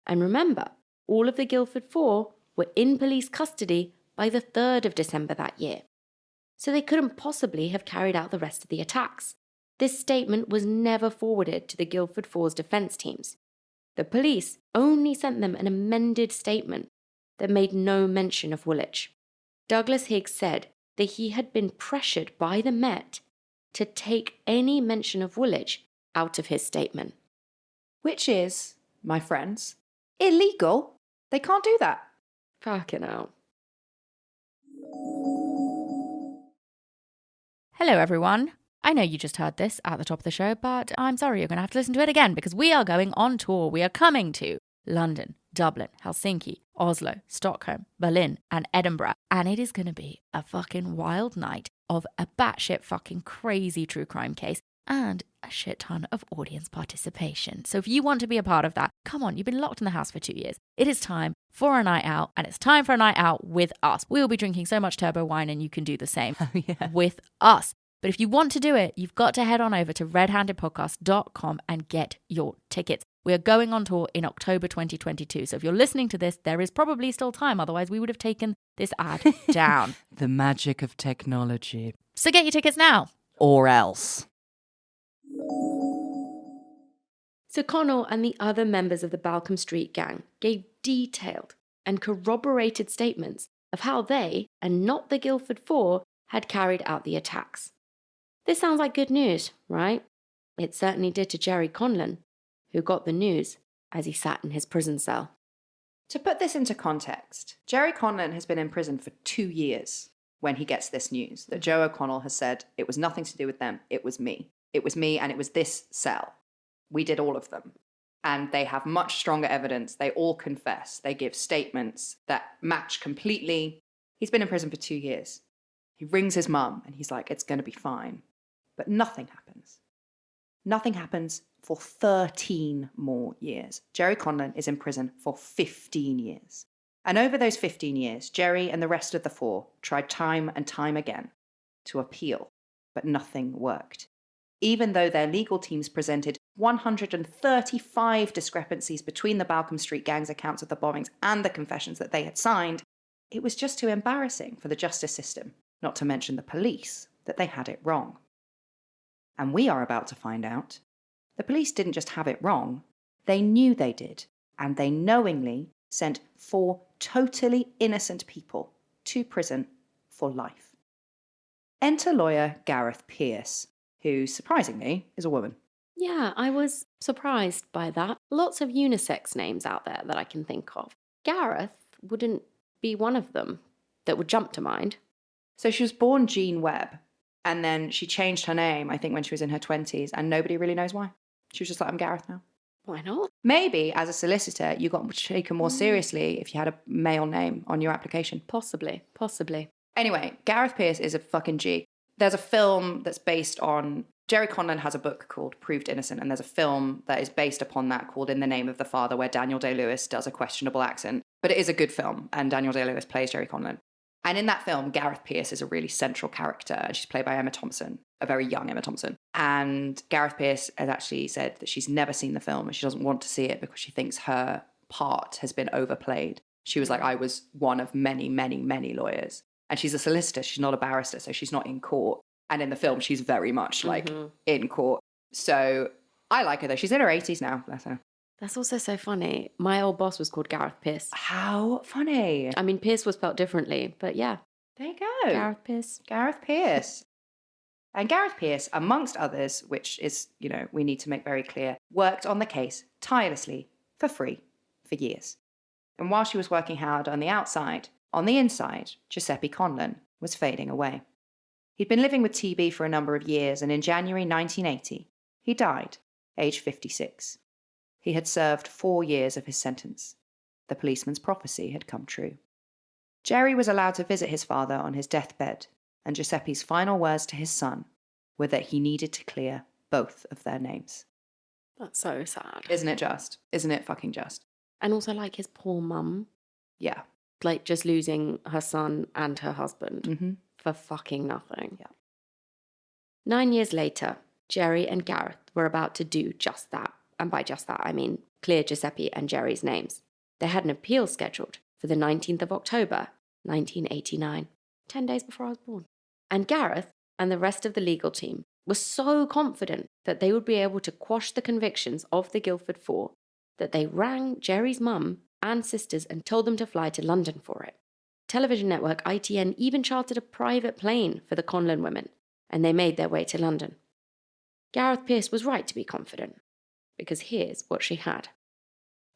And remember, all of the Guildford Four were in police custody by the 3rd of December that year. So they couldn't possibly have carried out the rest of the attacks. This statement was never forwarded to the Guildford Four's defence teams. The police only sent them an amended statement that made no mention of Woolwich. Douglas Higgs said that he had been pressured by the Met to take any mention of Woolwich out of his statement. Which is, my friends, illegal. They can't do that. Fucking hell. Hello, everyone. I know you just heard this at the top of the show, but I'm sorry you're going to have to listen to it again because we are going on tour. We are coming to London, Dublin, Helsinki, Oslo, Stockholm, Berlin, and Edinburgh. And it is going to be a fucking wild night of a batshit fucking crazy true crime case and a shit ton of audience participation. So if you want to be a part of that, come on, you've been locked in the house for 2 years. It is time for a night out, and it's time for a night out with us. We will be drinking so much turbo wine, and you can do the same with us. But if you want to do it, you've got to head on over to redhandedpodcast.com and get your tickets. We are going on tour in October 2022. So if you're listening to this, there is probably still time. Otherwise, we would have taken this ad down. The magic of technology. So get your tickets now. Or else. So Connell and the other members of the Balcombe Street gang gave detailed and corroborated statements of how they, and not the Guildford Four, had carried out the attacks. This sounds like good news, right? It certainly did to Jerry Conlon, who got the news as he sat in his prison cell. To put this into context, Jerry Conlon has been in prison for 2 years when he gets this news that Joe O'Connell has said it was nothing to do with them, it was me. It was me and it was this cell. We did all of them. And they have much stronger evidence. They all confess. They give statements that match completely. He's been in prison for 2 years. He rings his mum and he's like, it's going to be fine. But nothing happens. Nothing happens for 13 more years. Jerry Conlon is in prison for 15 years. And over those 15 years, Jerry and the rest of the four tried time and time again to appeal, but nothing worked. Even though their legal teams presented 135 discrepancies between the Balcombe Street gang's accounts of the bombings and the confessions that they had signed, it was just too embarrassing for the justice system, not to mention the police, that they had it wrong. And we are about to find out, the police didn't just have it wrong, they knew they did, and they knowingly sent 4 totally innocent people to prison for life. Enter lawyer Gareth Pearce, who, surprisingly, is a woman. Yeah, I was surprised by that. Lots of unisex names out there that I can think of. Gareth wouldn't be one of them that would jump to mind. So she was born Jean Webb, and then she changed her name, I think, when she was in her 20s, and nobody really knows why. She was just like, I'm Gareth now. Why not? Maybe, as a solicitor, you got taken more seriously if you had a male name on your application. Possibly. Anyway, Gareth Pearce is a fucking G. There's a film that's based on... Jerry Conlon has a book called Proved Innocent, and there's a film that is based upon that called In the Name of the Father, where Daniel Day-Lewis does a questionable accent. But it is a good film, and Daniel Day-Lewis plays Jerry Conlon. And in that film, Gareth Pearce is a really central character, and she's played by Emma Thompson, a very young Emma Thompson. And Gareth Pearce has actually said that she's never seen the film, and she doesn't want to see it because she thinks her part has been overplayed. She was like, I was one of many, many, many lawyers. And she's a solicitor, she's not a barrister, so she's not in court. And in the film, she's very much like in court. So I like her though. She's in her 80s now, bless her. That's also so funny. My old boss was called Gareth Pearce. How funny. I mean, Pearce was spelled differently, but yeah. There you go. Gareth Pearce. Gareth Pearce. And Gareth Pearce, amongst others, which is, we need to make very clear, worked on the case tirelessly for free for years. And while she was working hard on the outside, on the inside, Giuseppe Conlon was fading away. He'd been living with TB for a number of years, and in January 1980, he died, aged 56. He had served 4 years of his sentence. The policeman's prophecy had come true. Jerry was allowed to visit his father on his deathbed, and Giuseppe's final words to his son were that he needed to clear both of their names. That's so sad. Isn't it just? Isn't it fucking just? And also, like, his poor mum. Yeah. Like, just losing her son and her husband for fucking nothing. Yeah. 9 years later, Jerry and Gareth were about to do just that. And by just that, I mean clear Giuseppe and Jerry's names. They had an appeal scheduled for the 19th of October, 1989, 10 days before I was born. And Gareth and the rest of the legal team were so confident that they would be able to quash the convictions of the Guildford Four that they rang Jerry's mum and sisters and told them to fly to London for it. Television network ITN even chartered a private plane for the Conlon women, and they made their way to London. Gareth Pearce was right to be confident, because here's what she had.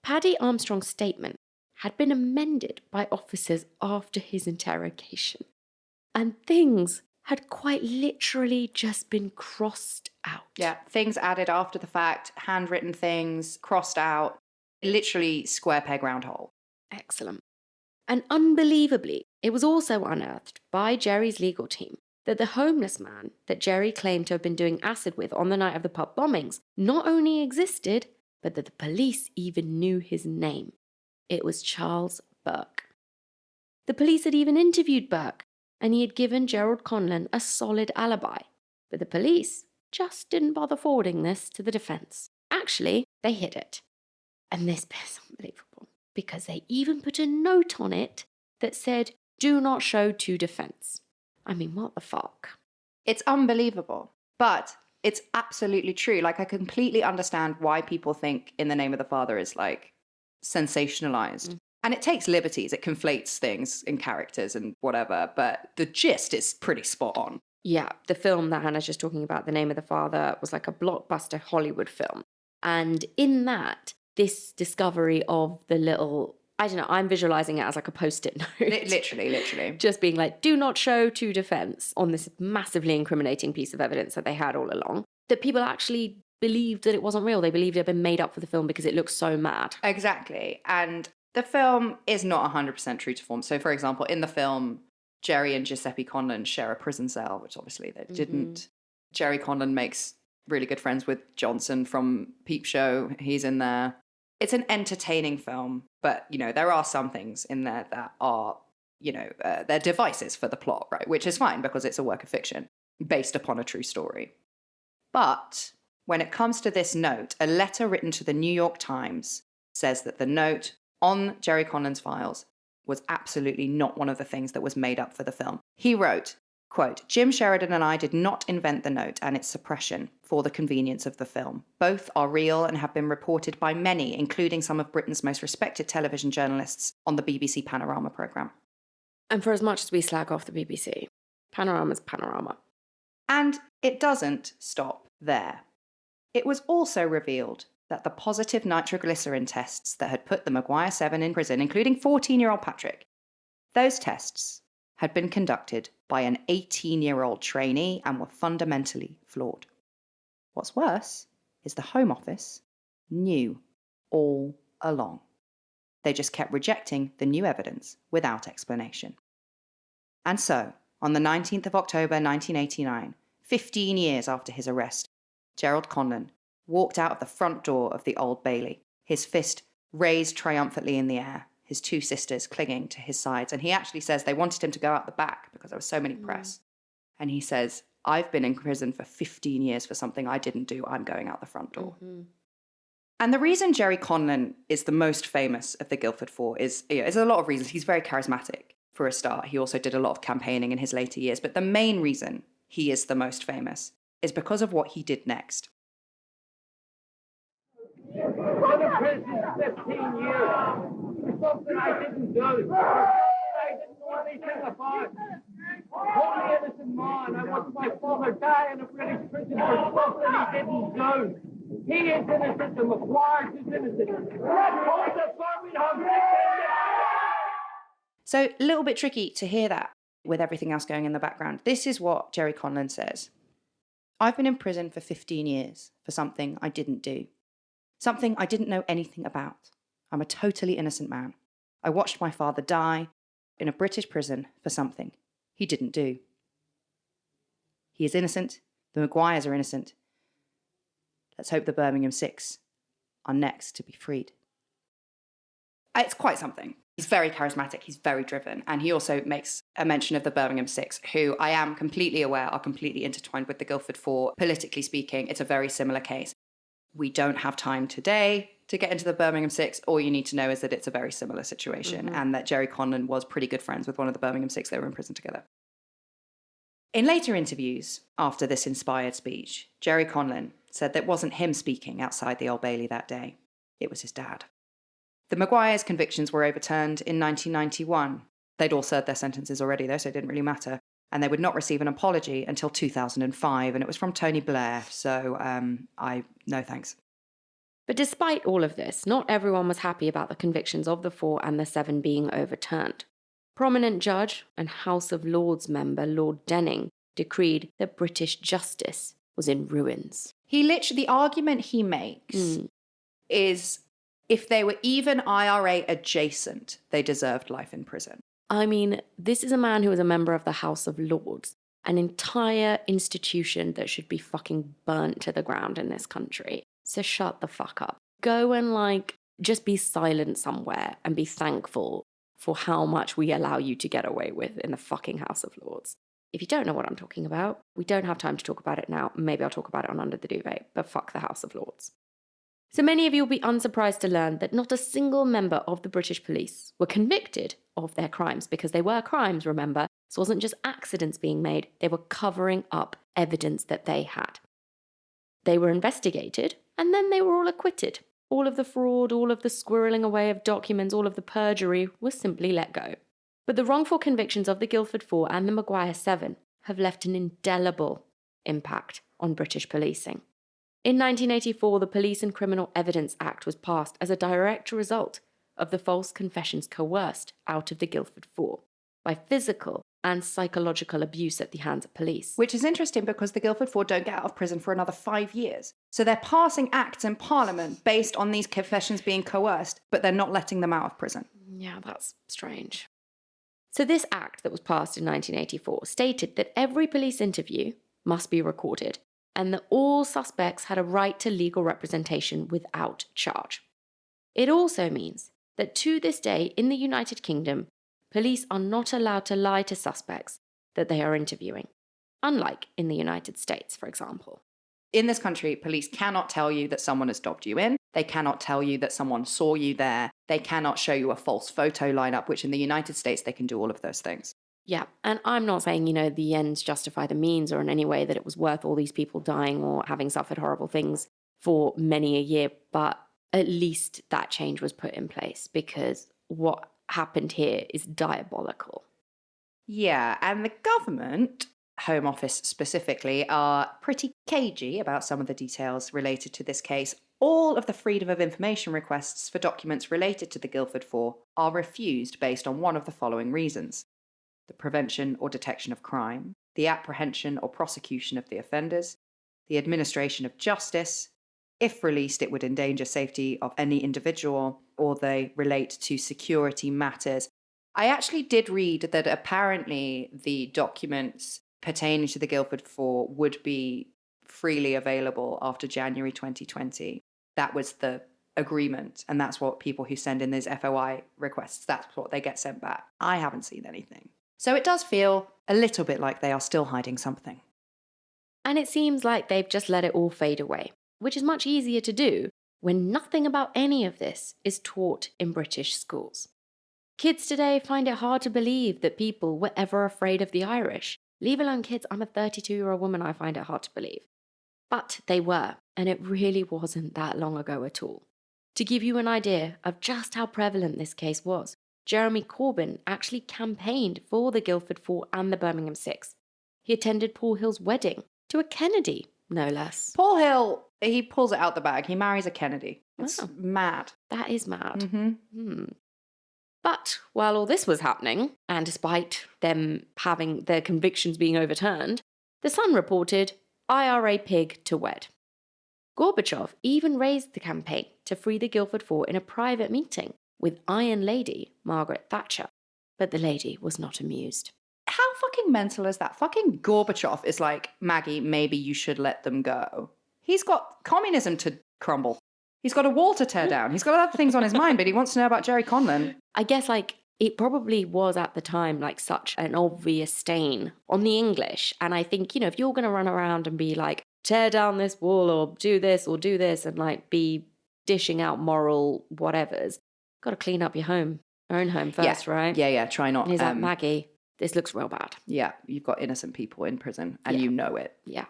Paddy Armstrong's statement had been amended by officers after his interrogation, and things had quite literally just been crossed out. Yeah, things added after the fact, handwritten things, crossed out, literally square peg round hole. Excellent. And unbelievably, it was also unearthed by Jerry's legal team that the homeless man that Jerry claimed to have been doing acid with on the night of the pub bombings not only existed, but that the police even knew his name. It was Charles Burke. The police had even interviewed Burke, and he had given Gerald Conlon a solid alibi. But the police just didn't bother forwarding this to the defence. Actually, they hid it. And this bit's unbelievable, because they even put a note on it that said, "Do not show to defence." I mean, what the fuck? It's unbelievable. But it's absolutely true. Like, I completely understand why people think In the Name of the Father is like sensationalized. And it takes liberties. It conflates things in characters and whatever. But the gist is pretty spot on. Yeah, the film that Hannah's just talking about, The Name of the Father, was like a blockbuster Hollywood film. And in that, this discovery of the little, I don't know, I'm visualizing it as like a post-it note. Literally. Just being like, do not show to defense on this massively incriminating piece of evidence that they had all along. That people actually believed that it wasn't real. They believed it had been made up for the film because it looks so mad. Exactly. And the film is not 100% true to form. So, for example, in the film, Jerry and Giuseppe Conlon share a prison cell, which obviously they didn't. Jerry Conlon makes really good friends with Johnson from Peep Show. He's in there. It's an entertaining film, but, you know, there are some things in there that are, you know, they're devices for the plot, right? Which is fine because it's a work of fiction based upon a true story. But when it comes to this note, a letter written to the New York Times says that the note on Jerry Conlon's files was absolutely not one of the things that was made up for the film. He wrote, quote, Jim Sheridan and I did not invent the note and its suppression for the convenience of the film. Both are real and have been reported by many, including some of Britain's most respected television journalists on the BBC Panorama programme. And for as much as we slag off the BBC, Panorama's Panorama. And it doesn't stop there. It was also revealed that the positive nitroglycerin tests that had put the Maguire Seven in prison, including 14-year-old Patrick, those tests had been conducted by an 18-year-old trainee and were fundamentally flawed. What's worse is the Home Office knew all along. They just kept rejecting the new evidence without explanation. And so, on the 19th of October 1989, 15 years after his arrest, Gerald Conlon walked out of the front door of the Old Bailey, his fist raised triumphantly in the air, his two sisters clinging to his sides. And he actually says they wanted him to go out the back because there was so many press. And he says, I've been in prison for 15 years for something I didn't do. I'm going out the front door. And the reason Jerry Conlon is the most famous of the Guildford Four is, there's a lot of reasons. He's very charismatic for a start. He also did a lot of campaigning in his later years. But the main reason he is the most famous is because of what he did next. I've been in prison 15 years for something I didn't do. I didn't know anything about. Totally innocent man. I watched my father die in a British prison for something he didn't do. He is innocent and Maguire is innocent. So a little bit tricky to hear that with everything else going in the background. This is what Jerry Conlon says. I've been in prison for 15 years for something I didn't do. Something I didn't know anything about. I'm a totally innocent man. I watched my father die in a British prison for something he didn't do. He is innocent. The Maguires are innocent. Let's hope the Birmingham Six are next to be freed. It's quite something. He's very charismatic, he's very driven, and he also makes a mention of the Birmingham Six, who I am completely aware are completely intertwined with the Guildford Four. Politically speaking, it's a very similar case. We don't have time today to get into the Birmingham Six. All you need to know is that it's a very similar situation and that Jerry Conlon was pretty good friends with one of the Birmingham Six. They were in prison together. In later interviews, after this inspired speech, Jerry Conlon said that it wasn't him speaking outside the Old Bailey that day. It was his dad. The Maguires' convictions were overturned in 1991. They'd all served their sentences already, though, so it didn't really matter. And they would not receive an apology until 2005, and it was from Tony Blair, so no thanks. But despite all of this, not everyone was happy about the convictions of the Four and the Seven being overturned. Prominent judge and House of Lords member Lord Denning decreed that British justice was in ruins. The argument he makes is if they were even IRA adjacent, they deserved life in prison. I mean, this is a man who is a member of the House of Lords, an entire institution that should be fucking burnt to the ground in this country. So shut the fuck up. Go and just be silent somewhere and be thankful for how much we allow you to get away with in the fucking House of Lords. If you don't know what I'm talking about, we don't have time to talk about it now. Maybe I'll talk about it on Under the Duvet, but fuck the House of Lords. So many of you will be unsurprised to learn that not a single member of the British police were convicted of their crimes, because they were crimes, remember. This wasn't just accidents being made, they were covering up evidence that they had. They were investigated, and then they were all acquitted. All of the fraud, all of the squirreling away of documents, all of the perjury was simply let go. But the wrongful convictions of the Guildford Four and the Maguire Seven have left an indelible impact on British policing. In 1984, the Police and Criminal Evidence Act was passed as a direct result of the false confessions coerced out of the Guildford Four by physical and psychological abuse at the hands of police. Which is interesting because the Guildford Four don't get out of prison for another 5 years. So they're passing acts in Parliament based on these confessions being coerced, but they're not letting them out of prison. Yeah, that's strange. So this act that was passed in 1984 stated that every police interview must be recorded and that all suspects had a right to legal representation without charge. It also means that to this day in the United Kingdom, police are not allowed to lie to suspects that they are interviewing, unlike in the United States, for example. In this country, police cannot tell you that someone has dobbed you in. They cannot tell you that someone saw you there. They cannot show you a false photo lineup, which in the United States, they can do all of those things. Yeah, and I'm not saying, the ends justify the means or in any way that it was worth all these people dying or having suffered horrible things for many a year, but at least that change was put in place because what happened here is diabolical. Yeah, and the government, Home Office specifically, are pretty cagey about some of the details related to this case. All of the Freedom of Information requests for documents related to the Guildford Four are refused based on one of the following reasons: the prevention or detection of crime, the apprehension or prosecution of the offenders, the administration of justice. If released, it would endanger safety of any individual, or they relate to security matters. I actually did read that apparently the documents pertaining to the Guildford Four would be freely available after January 2020. That was the agreement, and that's what people who send in these FOI requests, that's what they get sent back. I haven't seen anything. So it does feel a little bit like they are still hiding something. And it seems like they've just let it all fade away, which is much easier to do when nothing about any of this is taught in British schools. Kids today find it hard to believe that people were ever afraid of the Irish. Leave alone kids, I'm a 32-year-old woman, I find it hard to believe. But they were, and it really wasn't that long ago at all. To give you an idea of just how prevalent this case was, Jeremy Corbyn actually campaigned for the Guildford Four and the Birmingham Six. He attended Paul Hill's wedding to a Kennedy, no less. Paul Hill, he pulls it out the bag. He marries a Kennedy. It's mad. That is mad. Mm-hmm. But while all this was happening, and despite them having their convictions being overturned, The Sun reported IRA pig to wed. Gorbachev even raised the campaign to free the Guildford Four in a private meeting with Iron Lady Margaret Thatcher, but the lady was not amused. How fucking mental is that? Fucking Gorbachev is like, Maggie, maybe you should let them go. He's got communism to crumble. He's got a wall to tear down. He's got other things on his mind, but he wants to know about Jerry Conlon. I guess, it probably was at the time, such an obvious stain on the English. And I think, if you're going to run around and be like, tear down this wall or do this, and, be dishing out moral whatevers, got to clean up your own home first, right? Yeah, try not. And he's like, Maggie, this looks real bad. Yeah, you've got innocent people in prison, and you know it. Yeah.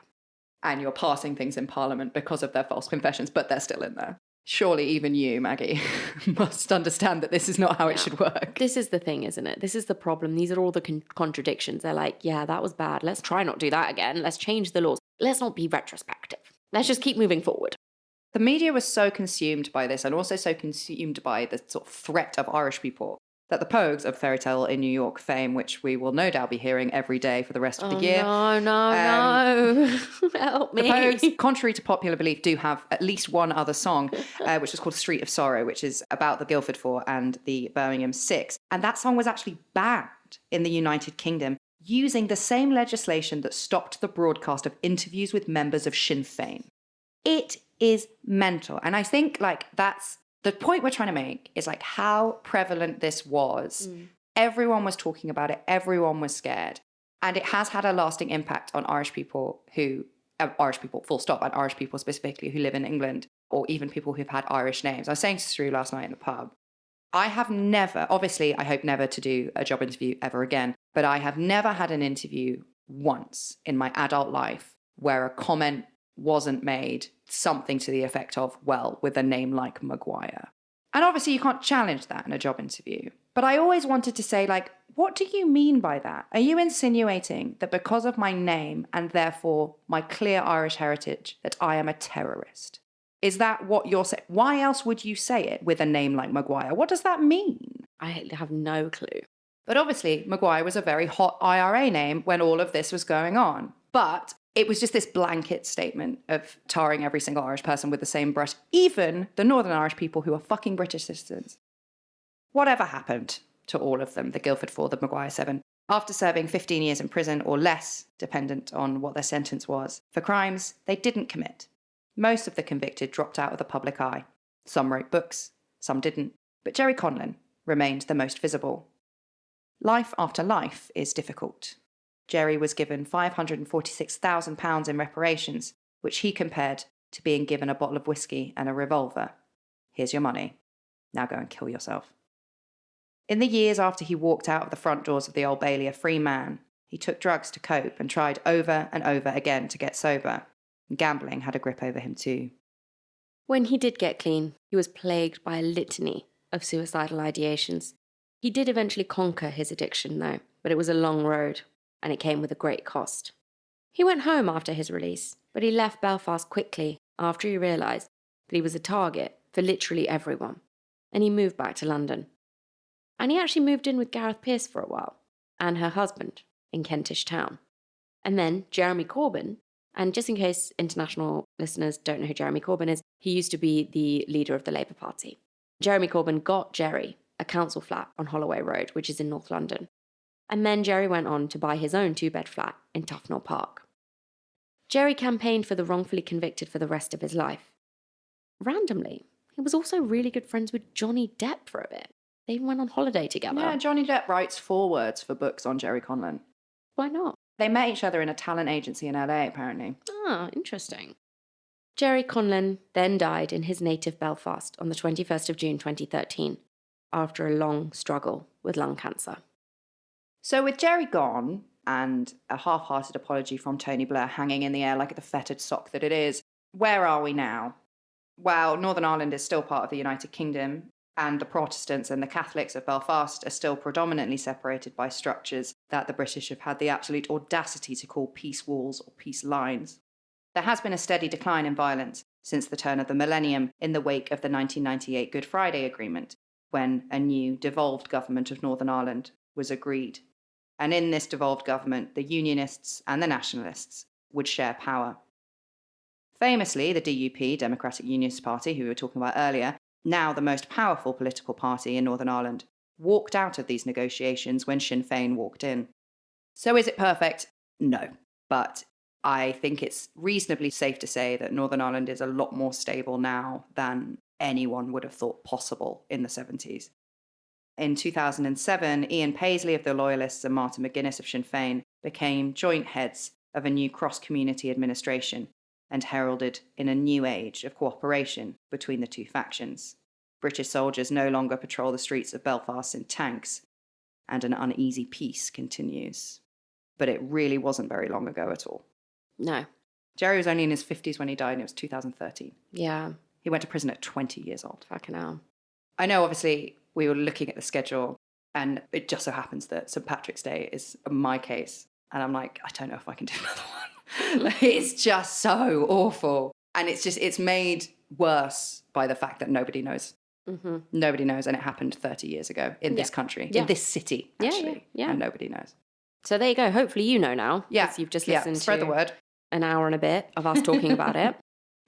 And you're passing things in Parliament because of their false confessions, but they're still in there. Surely even you, Maggie, must understand that this is not how it should work. This is the thing, isn't it? This is the problem. These are all the contradictions. They're like, yeah, that was bad. Let's try not do that again. Let's change the laws. Let's not be retrospective. Let's just keep moving forward. The media was so consumed by this, and also so consumed by the sort of threat of Irish people, that the Pogues of Fairy Tale in New York fame, which we will no doubt be hearing every day for the rest of the year. No. Help me. The Pogues, contrary to popular belief, do have at least one other song, which is called Street of Sorrow, which is about the Guildford Four and the Birmingham Six. And that song was actually banned in the United Kingdom using the same legislation that stopped the broadcast of interviews with members of Sinn Féin. It is mental. And I think that's the point we're trying to make is how prevalent this was. Everyone was talking about it. Everyone was scared. And it has had a lasting impact on Irish people Irish people, full stop, and Irish people specifically who live in England, or even people who've had Irish names. I was saying to Sru last night in the pub, I have never, obviously I hope never to do a job interview ever again, but I have never had an interview once in my adult life where a comment wasn't made something to the effect of, well, with a name like Maguire. And obviously you can't challenge that in a job interview. But I always wanted to say, like, what do you mean by that? Are you insinuating that because of my name and therefore my clear Irish heritage, that I am a terrorist? Is that what you're saying? Why else would you say it with a name like Maguire? What does that mean? I have no clue. But obviously, Maguire was a very hot IRA name when all of this was going on. But it was just this blanket statement of tarring every single Irish person with the same brush, even the Northern Irish people who are fucking British citizens. Whatever happened to all of them, the Guildford Four, the Maguire Seven, after serving 15 years in prison or less, dependent on what their sentence was, for crimes they didn't commit. Most of the convicted dropped out of the public eye. Some wrote books, some didn't. But Jerry Conlon remained the most visible. Life after life is difficult. Jerry was given £546,000 in reparations, which he compared to being given a bottle of whiskey and a revolver. Here's your money. Now go and kill yourself. In the years after he walked out of the front doors of the Old Bailey a free man, he took drugs to cope and tried over and over again to get sober. Gambling had a grip over him too. When he did get clean, he was plagued by a litany of suicidal ideations. He did eventually conquer his addiction, though, but it was a long road, and it came with a great cost. He went home after his release, but he left Belfast quickly after he realised that he was a target for literally everyone, and he moved back to London. And he actually moved in with Gareth Pearce for a while, and her husband, in Kentish Town. And then Jeremy Corbyn, and just in case international listeners don't know who Jeremy Corbyn is, he used to be the leader of the Labour Party. Jeremy Corbyn got Jerry a council flat on Holloway Road, which is in North London. And then Jerry went on to buy his own 2-bed flat in Tufnell Park. Jerry campaigned for the wrongfully convicted for the rest of his life. Randomly, he was also really good friends with Johnny Depp for a bit. They even went on holiday together. Yeah, Johnny Depp writes forewords for books on Jerry Conlon. Why not? They met each other in a talent agency in LA, apparently. Ah, interesting. Jerry Conlon then died in his native Belfast on the 21st of June 2013, after a long struggle with lung cancer. So with Jerry gone, and a half-hearted apology from Tony Blair hanging in the air like the fettered sock that it is, where are we now? Well, Northern Ireland is still part of the United Kingdom, and the Protestants and the Catholics of Belfast are still predominantly separated by structures that the British have had the absolute audacity to call peace walls or peace lines. There has been a steady decline in violence since the turn of the millennium in the wake of the 1998 Good Friday Agreement, when a new devolved government of Northern Ireland was agreed. And in this devolved government, the Unionists and the Nationalists would share power. Famously, the DUP, Democratic Unionist Party, who we were talking about earlier, now the most powerful political party in Northern Ireland, walked out of these negotiations when Sinn Féin walked in. So is it perfect? No. But I think it's reasonably safe to say that Northern Ireland is a lot more stable now than anyone would have thought possible in the 70s. In 2007, Ian Paisley of the Loyalists and Martin McGuinness of Sinn Féin became joint heads of a new cross-community administration and heralded in a new age of cooperation between the two factions. British soldiers no longer patrol the streets of Belfast in tanks, and an uneasy peace continues. But it really wasn't very long ago at all. No. Jerry was only in his 50s when he died, and it was 2013. Yeah. He went to prison at 20 years old. Fucking hell. I know, obviously, we were looking at the schedule, and it just so happens that St. Patrick's Day is my case. And I'm like, I don't know if I can do another one. It's just so awful. And it's made worse by the fact that nobody knows. Mm-hmm. Nobody knows. And it happened 30 years ago in this country, in this city, actually. Yeah. And nobody knows. So there you go. Hopefully you know now. Yeah. You've just listened spread the word. An hour and a bit of us talking about it.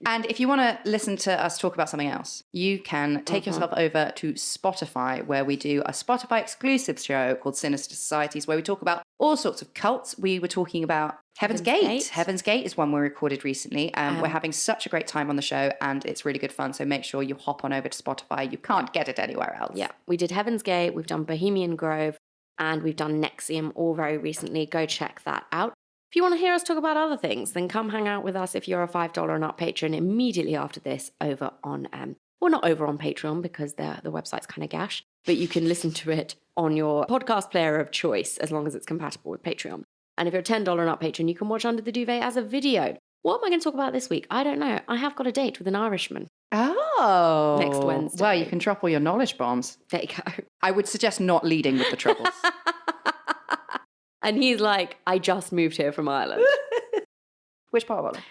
And if you want to listen to us talk about something else, you can take yourself over to Spotify, where we do a Spotify exclusive show called Sinister Societies, where we talk about all sorts of cults. We were talking about Heaven's Gate. Heaven's Gate is one we recorded recently. We're having such a great time on the show, and it's really good fun. So make sure you hop on over to Spotify. You can't get it anywhere else. Yeah, we did Heaven's Gate, we've done Bohemian Grove, and we've done Nexium all very recently. Go check that out. If you want to hear us talk about other things, then come hang out with us if you're a $5 and up patron immediately after this over on, well, not over on Patreon because the website's kind of gash, but you can listen to it on your podcast player of choice as long as it's compatible with Patreon. And if you're a $10 and up patron, you can watch Under the Duvet as a video. What am I going to talk about this week? I don't know. I have got a date with an Irishman. Oh. Next Wednesday. Well, you can drop all your knowledge bombs. There you go. I would suggest not leading with the troubles. And he's like, I just moved here from Ireland. Which part of Ireland?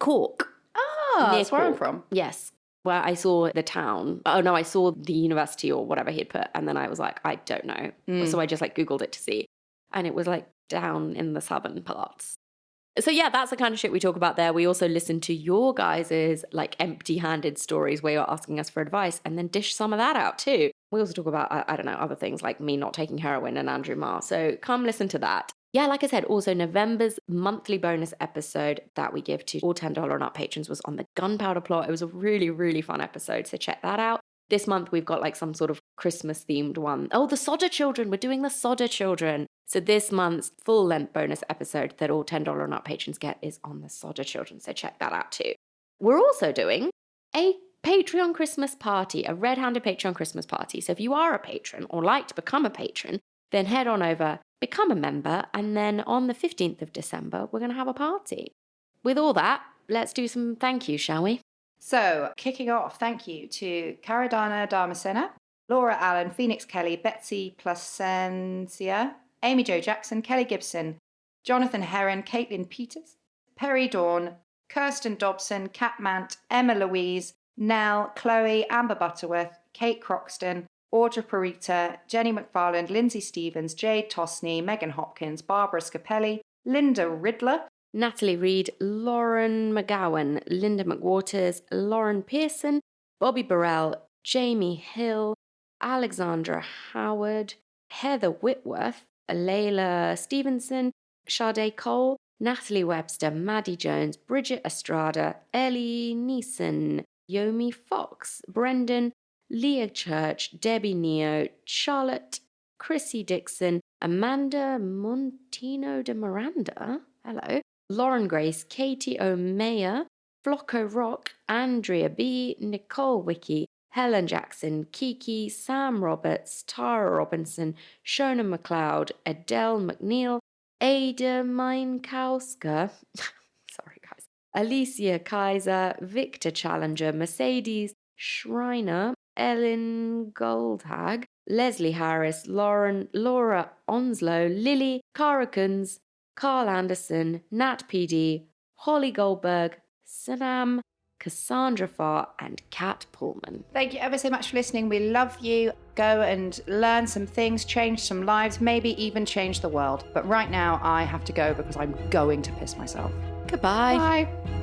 Cork. Ah, Near that's where I'm Cork. from. Yes. Where I saw the town. Oh, no, I saw the university or whatever he'd put. And then I was like, I don't know. So I just like Googled it to see. And it was like down in the southern parts. So yeah, that's the kind of shit we talk about there. We also listen to your guys' like empty-handed stories where you're asking us for advice and then dish some of that out too. We also talk about, I don't know, other things like me not taking heroin and Andrew Marr. So come listen to that. Yeah, like I said, also November's monthly bonus episode that we give to all $10 and up patrons was on the gunpowder plot. It was a really, really fun episode. So check that out. This month we've got like some sort of Christmas themed one. Oh, the Sodder Children. We're doing the Sodder Children. So this month's full-length bonus episode that all $10 and up patrons get is on the Sodder Children. So check that out too. We're also doing a Patreon Christmas party, a red-handed Patreon Christmas party. So if you are a patron or like to become a patron, then head on over, become a member, and then on the 15th of December, we're going to have a party. With all that, let's do some thank yous, shall we? So, kicking off, thank you to Caradana Dharmasena, Laura Allen, Phoenix Kelly, Betsy Placencia, Amy Jo Jackson, Kelly Gibson, Jonathan Heron, Caitlin Peters, Perry Dawn, Kirsten Dobson, Kat Mant, Emma Louise, Nell, Chloe, Amber Butterworth, Kate Croxton, Audra Parita, Jenny McFarland, Lindsay Stevens, Jade Tosney, Megan Hopkins, Barbara Scapelli, Linda Riddler, Natalie Reid, Lauren McGowan, Linda McWaters, Lauren Pearson, Bobby Burrell, Jamie Hill, Alexandra Howard, Heather Whitworth, Layla Stevenson, Sade Cole, Natalie Webster, Maddie Jones, Bridget Estrada, Ellie Neeson, Yomi Fox, Brendan, Leah Church, Debbie Neo, Charlotte, Chrissy Dixon, Amanda Montino de Miranda, hello, Lauren Grace, Katie O'Meara, Flocko Rock, Andrea B, Nicole Wickie, Helen Jackson, Kiki, Sam Roberts, Tara Robinson, Shona McLeod, Adele McNeil, Ada Meinkowska, sorry guys, Alicia Kaiser, Victor Challenger, Mercedes Schreiner, Ellen Goldhag, Leslie Harris, Laura Onslow, Lily Carakins, Carl Anderson, Nat PD, Holly Goldberg, Sanam, Cassandra Farr, and Kat Pullman. Thank you ever so much for listening. We love you. Go and learn some things, change some lives, maybe even change the world. But right now, I have to go because I'm going to piss myself. Goodbye. Bye.